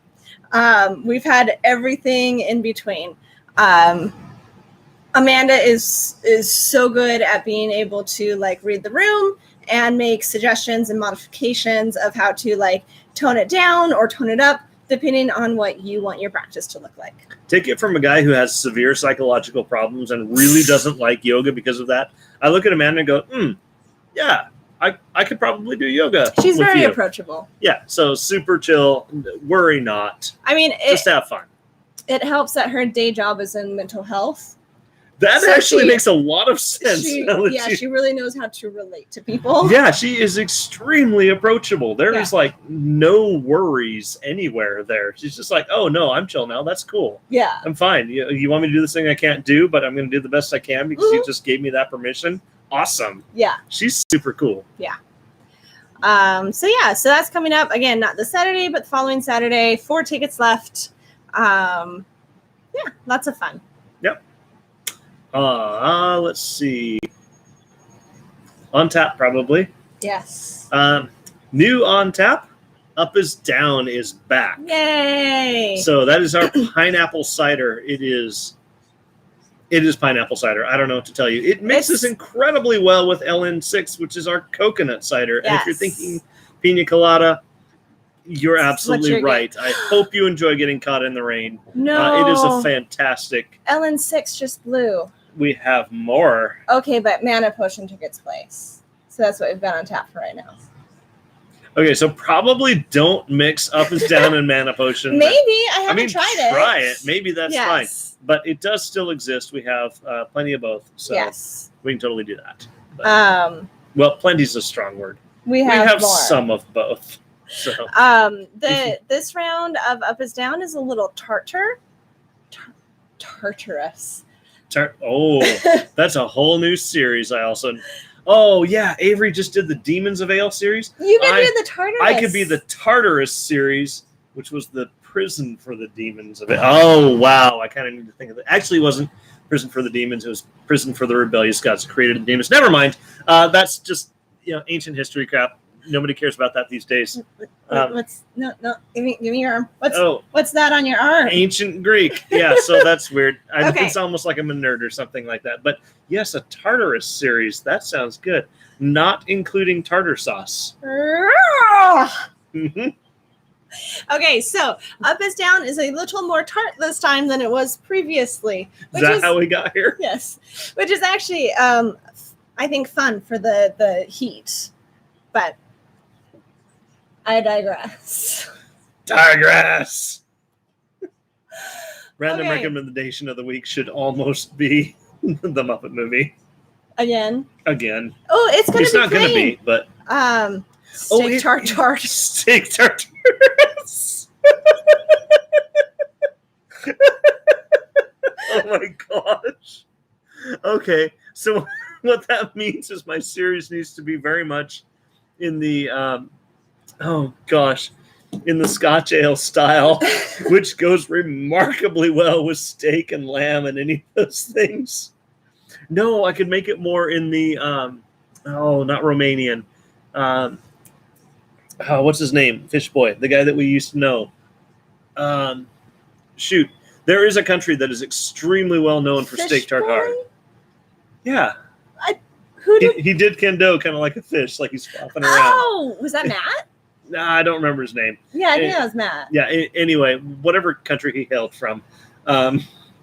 We've had everything in between. Amanda is so good at being able to like read the room and make suggestions and modifications of how to like tone it down or tone it up, depending on what you want your practice to look like. Take it from a guy who has severe psychological problems and really doesn't like yoga because of that. I look at Amanda and go, yeah, I could probably do yoga. She's very approachable. Yeah, so super chill, worry not. I mean, just have fun. It helps that her day job is in mental health. That actually makes a lot of sense. She really knows how to relate to people. Yeah, she is extremely approachable. There is like no worries anywhere there. She's just like, oh no, I'm chill now. That's cool. Yeah. I'm fine. You want me to do this thing I can't do, but I'm going to do the best I can because you just gave me that permission. Awesome. Yeah. She's super cool. Yeah. So that's coming up again, not this Saturday, but the following Saturday. 4 tickets left. Lots of fun. Yep. Let's see. On tap, probably. Yes. New on tap, Up is Down is back. Yay! So that is our pineapple cider. It is pineapple cider. I don't know what to tell you. It mixes incredibly well with LN6, which is our coconut cider. Yes. And if you're thinking pina colada, you're absolutely right. I hope you enjoy getting caught in the rain. No. It is a fantastic. LN6 just blew. We have more. Okay, but Mana Potion took its place. So that's what we've got on tap for right now. Okay, so probably don't mix Up is Down and Mana Potion. Maybe. I haven't tried it. Try it. Maybe that's fine. But it does still exist. We have plenty of both. So we can totally do that. But, well, plenty's a strong word. We have more. Some of both. So this round of Up is Down is a little tartarous. That's a whole new series. Oh yeah, Avery just did the Demons of Ale series. You could do the Tartarus. I could be the Tartarus series, which was the prison for the demons of it. Oh wow, I kind of need to think of it. Actually, it wasn't prison for the demons. It was prison for the rebellious gods who created the demons. Never mind. That's just ancient history crap. Nobody cares about that these days. No? Give me your arm. What's that on your arm? Ancient Greek. Yeah, so that's weird. It's almost like I'm a nerd or something like that. But yes, a Tartarus series. That sounds good. Not including tartar sauce. Mm-hmm. Okay, so Up is Down is a little more tart this time than it was previously. Is that how we got here? Yes, which is actually, I think, fun for the heat. But I digress. Digress. Random Okay. recommendation of the week should almost be the Muppet movie. Again. Oh, it's gonna be not going to be, but steak tartare. Steak tartare. Oh my gosh. Okay, so what that means is my series needs to be very much in the in the Scotch ale style, which goes remarkably well with steak and lamb and any of those things. No, I could make it more in the not Romanian. What's his name? Fish Boy, the guy that we used to know. Shoot, there is a country that is extremely well known for steak tartare. Yeah. He did kendo kind of like a fish, like he's flopping around. Oh, was that Matt? Nah, I don't remember his name. Yeah, I think that was Matt. Yeah, anyway, whatever country he hailed from,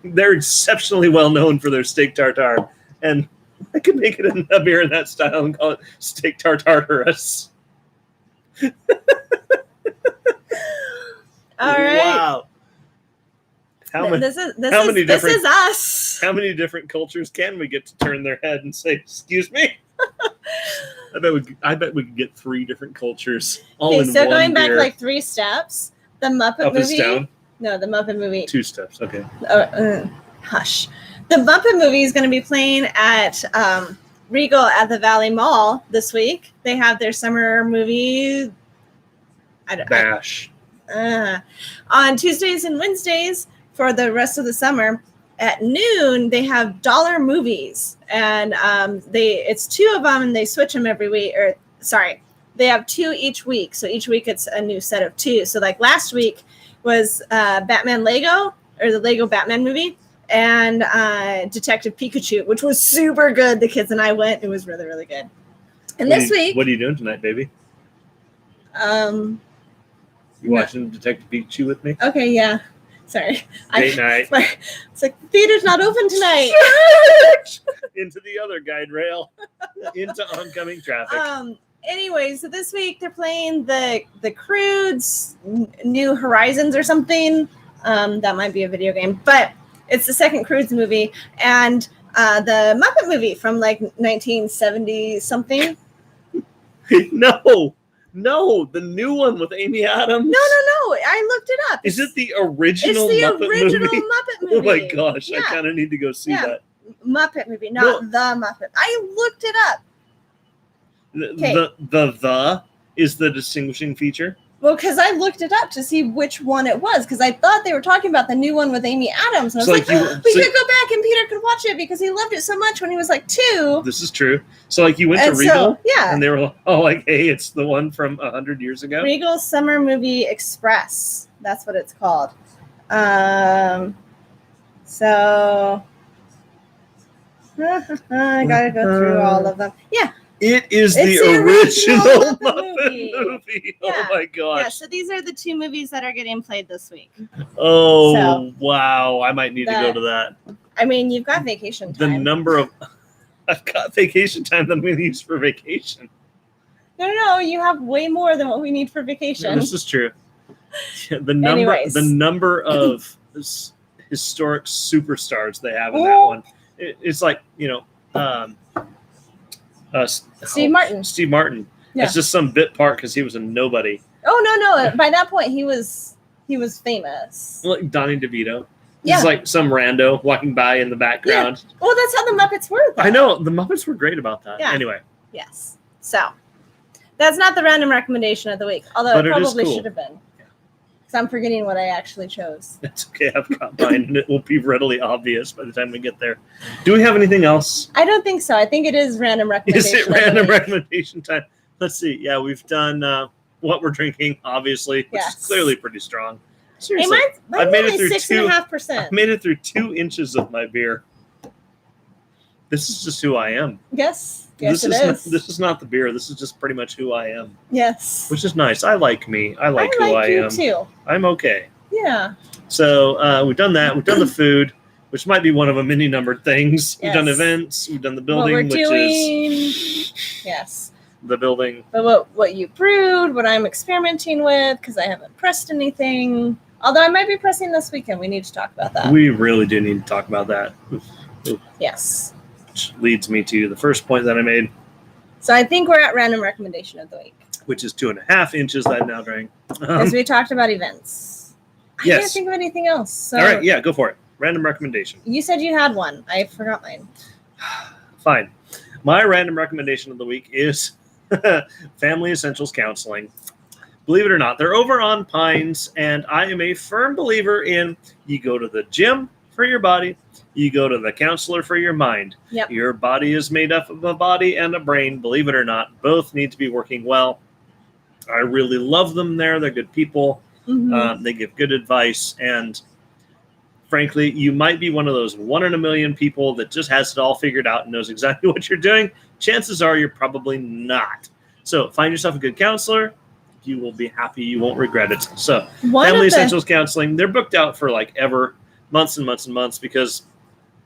they're exceptionally well known for their steak tartare. And I could make it a beer in that style and call it steak tartareus. All right. Wow. This is us. How many different cultures can we get to turn their head and say, "Excuse me"? I bet we could get 3 different cultures all in so one going back beer. like 3 steps, the Muppet Up movie. is down? No, the Muppet movie. 2 steps. Okay. Hush. The Muppet movie is going to be playing at Regal at the Valley Mall this week. They have their summer movie. Bash. On Tuesdays and Wednesdays for the rest of the summer at noon, they have dollar movies, and it's 2 of them, and they switch them every week. They have 2 each week, so each week it's a new set of 2. So like last week was Batman Lego, or the Lego Batman movie, and Detective Pikachu, which was super good. The kids and I went. It was really, really good. And this week, what are you doing tonight, baby? You watching Detective Pikachu with me? Okay, yeah. Sorry. Date night. It's like, the theater's not open tonight. Into the other guide rail. Into oncoming traffic. Anyway, so this week they're playing the Croods New Horizons or something. That might be a video game, but it's the second Croods movie, and the Muppet movie from like 1970 something. No, the new one with Amy Adams. No. I looked it up. Is it the original? It's the Muppet original movie? Muppet movie. Oh my gosh, Yeah. I kind of need to go see that. Muppet movie, not the Muppet. I looked it up. The is the distinguishing feature. Well, because I looked it up to see which one it was, because I thought they were talking about the new one with Amy Adams. And I was we could go back and Peter could watch it because he loved it so much when he was like 2. This is true. So like you went to Regal, yeah, and they were like, hey, it's the one from 100 years ago. Regal Summer Movie Express. That's what it's called. So I gotta go through all of them. Yeah. It is the original Muppet movie. Yeah. Oh my gosh. Yeah, so these are the 2 movies that are getting played this week. Oh, wow. I might need to go to that. I mean, you've got vacation time. I've got vacation time that I'm going to use for vacation. No, you have way more than what we need for vacation. No, this is true. The number of historic superstars they have in that one. It's like, Steve Martin. Steve Martin. Yeah. It's just some bit part because he was a nobody. Oh no! By that point, he was famous. Like Donnie DeVito. Yeah. He's like some rando walking by in the background. Yeah. Well, that's how the Muppets were, though. I know. The Muppets were great about that. Yeah. Anyway. Yes. So, that's not the random recommendation of the week, although it probably should have been. Because I'm forgetting what I actually chose. That's okay. I've got mine, and it will be readily obvious by the time we get there. Do we have anything else? I don't think so. I think it is random recommendation. Is it random recommendation time? Let's see. Yeah, we've done what we're drinking, obviously, which is clearly pretty strong. Seriously, hey, mine's only 6.5%. I've made it through 2 inches of my beer. This is just who I am. Yes. This is not the beer. This is just pretty much who I am. Yes. Which is nice. I like me. I like who I am. Too. I'm okay. Yeah. So we've done that. We've done the food, which might be one of a many numbered things. Yes. We've done events. We've done the building, Yes. the building. But what you brewed, what I'm experimenting with, because I haven't pressed anything. Although I might be pressing this weekend. We need to talk about that. We really do need to talk about that. Yes. Which leads me to the first point that I made. So I think we're at random recommendation of the week. Which is 2.5 inches that I'm now drawing. Because we talked about events. I Yes. can't think of anything else. So All right, yeah, go for it. Random recommendation. you said you had one. I forgot mine. Fine. My random recommendation of the week is Family Essentials Counseling. Believe it or not, they're over on Pines, and I am a firm believer in you go to the gym for your body, you go to the counselor for your mind. Yep. Your body is made up of a body and a brain. Believe it or not, both need to be working well. I really love them there. They're good people. Mhm. They give good advice, and frankly, you might be one of those 1 in a million people that just has it all figured out and knows exactly what you're doing. Chances are you're probably not. So find yourself a good counselor. You will be happy. You won't regret it. So Family Essentials Counseling, they're booked out for like ever, months and months and months, because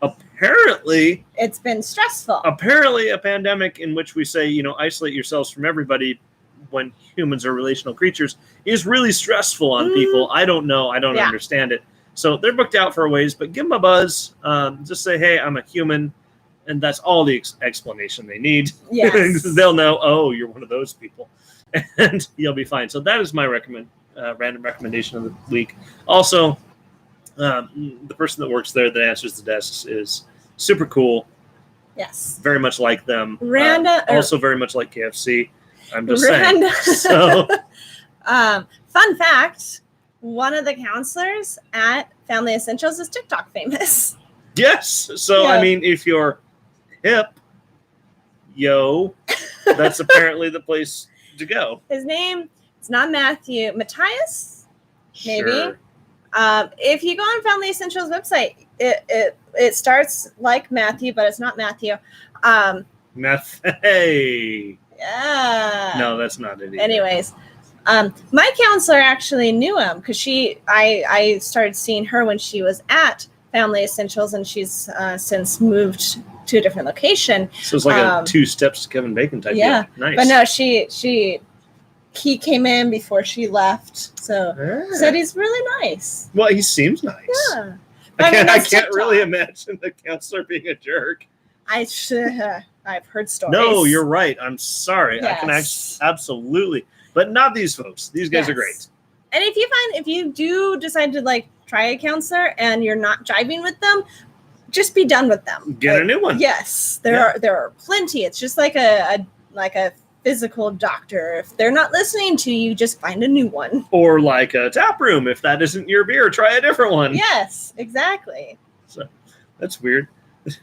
apparently it's been stressful. a pandemic in which we say, isolate yourselves from everybody when humans are relational creatures is really stressful on people. I don't know. I don't understand it. So they're booked out for a ways, but give them a buzz. Just say, hey, I'm a human. And that's all the explanation they need. Yes. They'll know, oh, you're one of those people. And you'll be fine. So that is my random recommendation of the week. Also, the person that works there that answers the desks is super cool. Yes. Very much like them. Also very much like KFC. I'm just saying. So, fun fact, one of the counselors at Family Essentials is TikTok famous. Yes. So, I mean, if you're hip, that's apparently the place to go. His name, it's not Matthew. Matthias? Maybe. Sure. If you go on Family Essentials website, it starts like Matthew, but it's not Matthew. Hey. Yeah. No, that's not it either. Anyways, my counselor actually knew him because I started seeing her when she was at Family Essentials, and she's since moved to a different location. So it's like a 2 steps to Kevin Bacon type. Yeah. Deal. Nice. But no, he came in before she left, so said he's really nice. Well, he seems nice. Yeah. I can't really imagine the counselor being a jerk. I've heard stories. No, you're right. I'm sorry. Yes. I can absolutely, but not these folks. These guys are great. And if you do decide to try a counselor and you're not jiving with them, just be done with them. Get a new one. Yes, there are plenty. It's just like a physical doctor. If they're not listening to you, just find a new one. Or like a tap room. If that isn't your beer, try a different one. Yes, exactly. So that's weird.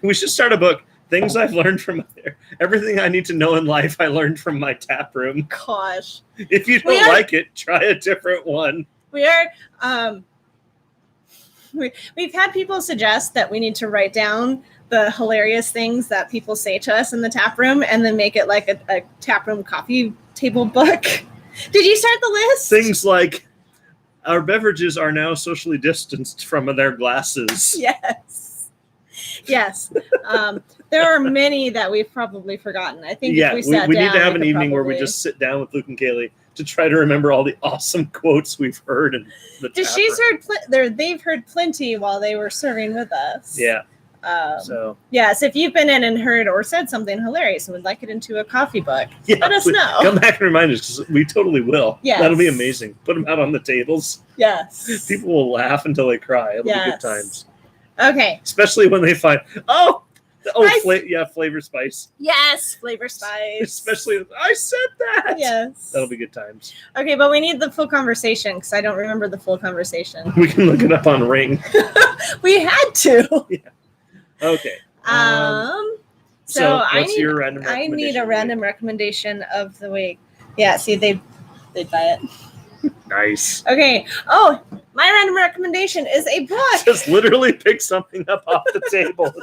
We should start a book. Things I've learned from everything I need to know in life. I learned from my tap room. Gosh, if you don't like it, try a different one. We are. We've had people suggest that we need to write down the hilarious things that people say to us in the tap room, and then make it like a tap room coffee table book. Did you start the list? Things like, our beverages are now socially distanced from their glasses. Yes. There are many that we've probably forgotten. I think if we sat we down, need to have an evening where we just sit down with Luke and Kaylee to try to remember all the awesome quotes we've heard in the tap room. They've heard plenty while they were serving with us. Yeah. So if you've been in and heard or said something hilarious and would like it into a coffee book, let us know. Come back and remind us, because we totally will. Yes. That'll be amazing. Put them out on the tables. Yes. People will laugh until they cry. It'll be good times. Okay. Especially when they find, flavor spice. Yes, flavor spice. Especially, I said that. Yes. That'll be good times. Okay, but we need the full conversation because I don't remember the full conversation. We can look it up on Ring. We had to. Yeah. Okay. So what's your random recommendation? I need a random recommendation of the week. Yeah, see, they'd buy it. Nice. Okay. Oh, my random recommendation is a book. Just literally pick something up off the table.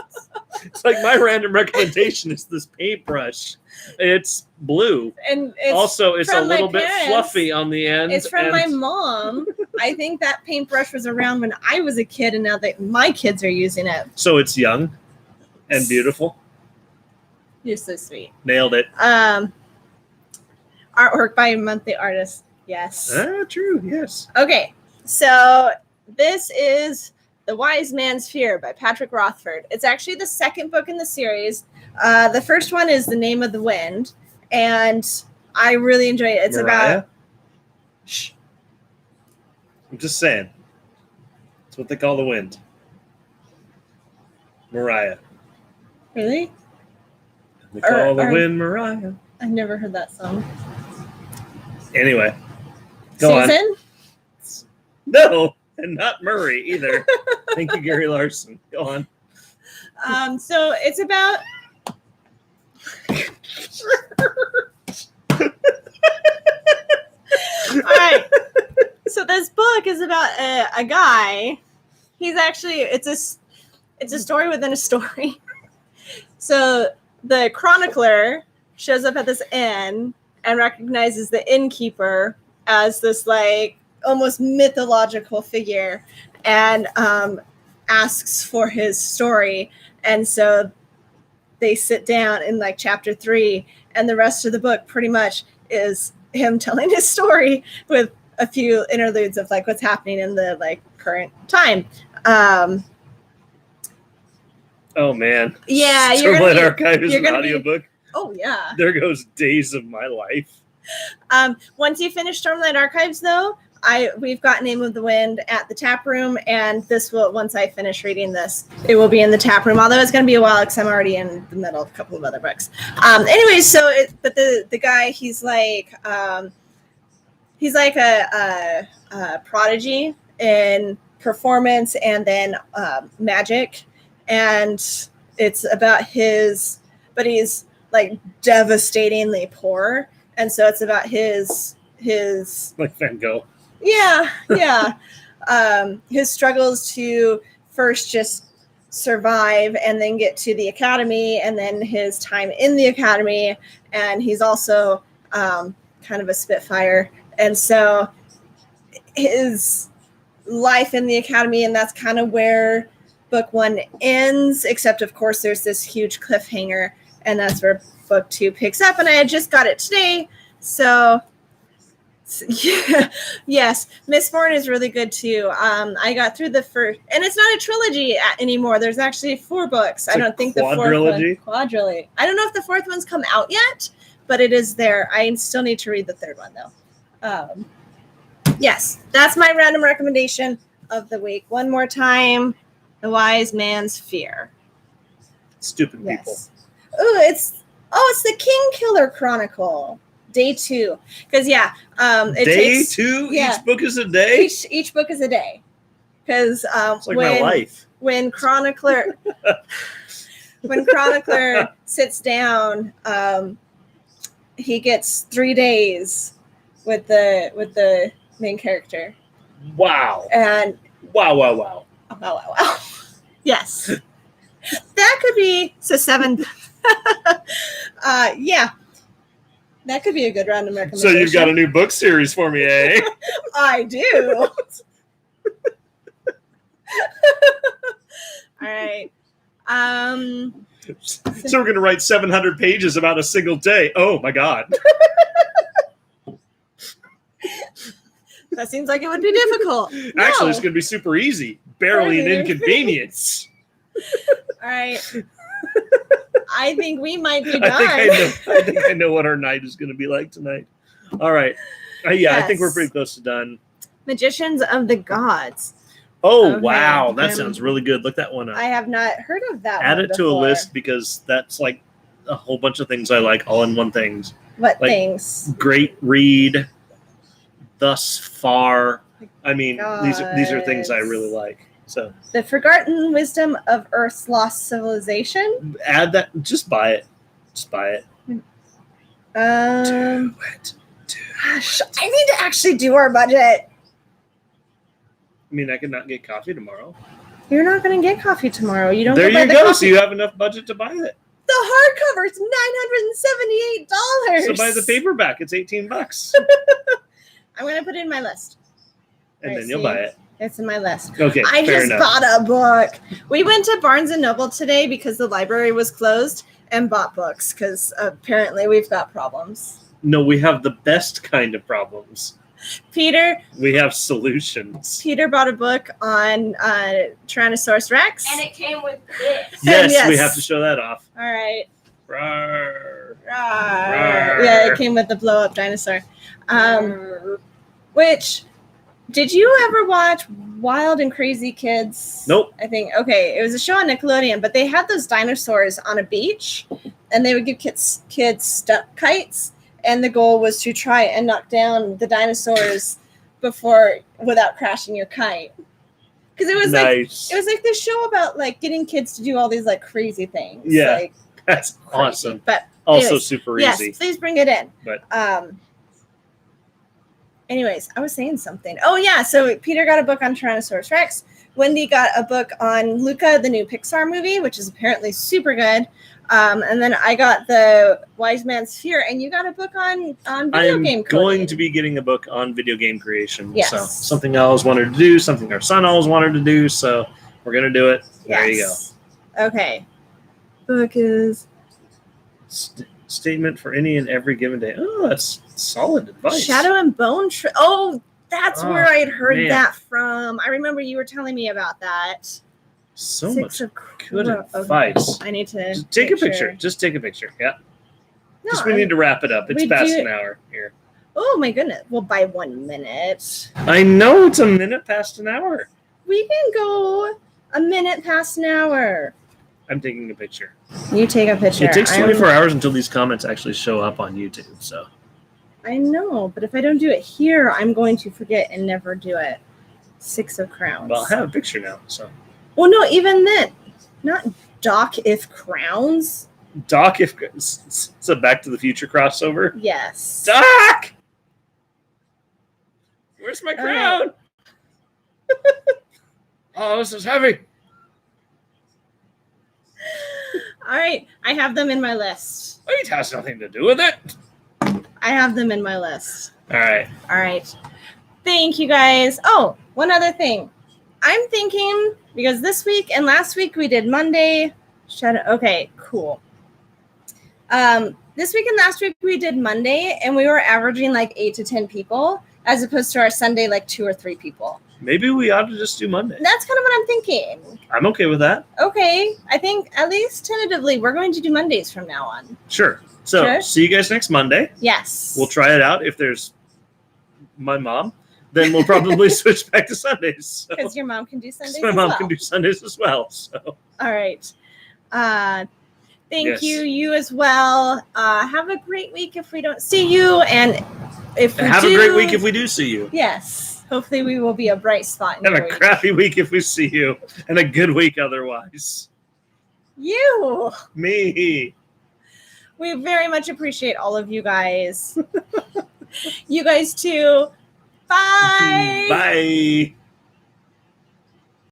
It's like my random recommendation is this paintbrush. It's blue. And it's a little bit fluffy on the end. It's from my mom. I think that paintbrush was around when I was a kid, and now that my kids are using it. So it's young and beautiful. You're so sweet. Nailed it. Artwork by a monthly artist. Yes. True. Yes. Okay, so this is The Wise Man's Fear by Patrick Rothfuss. It's actually the second book in the series. The first one is The Name of the Wind, and I really enjoy it. It's Mariah? about... Shh. I'm just saying. That's what they call the wind. Mariah. Really? They call the wind Mariah. I've never heard that song. Anyway. Go Susan? on. No, and not Murray either. Thank you, Gary Larson. Go on. So it's about... All right. So this book is about a guy. He's actually... It's a story within a story. So the chronicler shows up at this inn and recognizes the innkeeper as this like almost mythological figure and asks for his story. And so they sit down in like chapter 3, and the rest of the book pretty much is him telling his story with a few interludes of like what's happening in the like current time. Oh man. Yeah, Stormlight Archive is an gonna audiobook. Oh yeah. There goes days of my life. Once you finish Stormlight Archives, though, we've got Name of the Wind at the tap room, and this will, once I finish reading this, it will be in the tap room. Although it's going to be a while because I'm already in the middle of a couple of other books. Anyways, but the guy, he's like a prodigy in performance and then magic, and it's about but he's like devastatingly poor. And so it's about his like Van Gogh. Yeah. His struggles to first just survive and then get to the academy, and then his time in the academy. And he's also kind of a spitfire. And so his life in the academy, and that's kind of where book 1 ends, except of course there's this huge cliffhanger, and that's where book 2 picks up. And I had just got it today, so yeah. Yes, Mistborn is really good too. I got through the first, and it's not a trilogy anymore. There's actually 4 books. I don't think the fourth one quadrilogy. I don't know if the 4th one's come out yet, but it is there. I still need to read the 3rd one though. Yes, that's my random recommendation of the week. One more time, The Wise Man's Fear. Stupid people. Ooh, it's the King Killer Chronicle, day 2. Because day 2. Yeah, each book is a day. Each book is a day. Because it's like my life. When Chronicler sits down, he gets 3 days with the main character. Wow. And wow. Wow. Yes. That could be 7. Yeah. That could be a good random recommendation. So you've got a new book series for me, eh? I do. All right. So we're going to write 700 pages about a single day. Oh my God. That seems like it would be difficult. Actually, it's going to be super easy. Barely an inconvenience. All right. I think we might be done. I think I know what our night is going to be like tonight. All right. Yes. I think we're pretty close to done. Magicians of the Gods. Oh, okay. Wow. That sounds really good. Look that one up. I have not heard of that Add one it to a list, because that's like a whole bunch of things I like all in one thing. What things? Great read thus far. I mean, these are things I really like. So The Forgotten Wisdom of Earth's Lost Civilization. Add that. Just buy it. Do it. Gosh, I need to actually do our budget. I mean, I could not get coffee tomorrow. You're not going to get coffee tomorrow. You don't. There you go. Coffee. So you have enough budget to buy it. The hardcover is $978. So buy the paperback. It's $18. I'm going to put it in my list. And then you'll buy it. It's in my list. Okay, I fair just enough. bought a book. We went to Barnes & Noble today because the library was closed and bought books because apparently we've got problems. No, we have the best kind of problems. Peter We have solutions. bought a book on Tyrannosaurus Rex. And it came with this. Yes, Yes. we have to show that off. All right. Rawr. Rawr. Yeah, it came with the blow up dinosaur. Which, did you ever watch Wild and Crazy Kids? Nope. I think, okay, it was a show on Nickelodeon, but they had those dinosaurs on a beach, and they would give kids stuck kites, and the goal was to try and knock down the dinosaurs without crashing your kite. Because it was Nice. like this show about like getting kids to do all these like crazy things. Yeah. Like, That's crazy. awesome. But Also anyways, super yes, easy. please bring it in. But anyways, I was saying something. Oh yeah, so Peter got a book on Tyrannosaurus Rex. Wendy got a book on Luca, the new Pixar movie, which is apparently super good. And then I got the Wise Man's Fear, and you got a book on video game I'm coding. going to be getting a book on video game creation. Yes. So something I always wanted to do, something our son always wanted to do. So we're going to do it. There you go. Okay. Book is Statement for any and every given day. Oh, that's solid advice. Shadow and Bone. Oh, that's Oh, where I had heard man. that from. I remember you were telling me about that. So Six much of good Crows. advice. I need to Just take a make sure. picture. Just take a picture. Yeah. No, Just we need to wrap it up. It's we past do- an hour here. Oh my goodness. Well, by 1 minute. I know it's a minute past an hour. We can go a minute past an hour. I'm taking a picture. You take a picture. It takes 24 hours until these comments actually show up on YouTube. So I know, but if I don't do it here, I'm going to forget and never do it. 6 of Crowns. well, I have a picture now. So Well, no, even then. Not Doc if Crowns. Doc, if it's a Back to the Future crossover. Yes. Doc, where's my All crown? Oh, this is heavy. All right. I have them in my list. It has nothing to do with it. I have them in my list. All right. All right. Thank you guys. Oh, one other thing. I'm thinking, because this week and last week we did Monday. Okay, cool. This week and last week we did Monday, and we were averaging like 8 to 10 people, as opposed to our Sunday like 2 or 3 people. Maybe we ought to just do Monday. That's kind of what I'm thinking. I'm okay with that. Okay, I think at least tentatively we're going to do Mondays from now on. Sure. So Sure. see you guys next Monday. Yes. We'll try it out. If there's my mom, then we'll probably switch back to Sundays. So. Because your mom can do Sundays. My as mom well. can do Sundays as well. So All right. Thank Yes. you. You as well. Have a great week if we don't see you. And if we have do, a great week if we do see you. Yes. Hopefully we will be a bright spot in Have your a week. crappy week if we see you, and a good week otherwise. You. Me. We very much appreciate all of you guys. You guys too. Bye. Bye.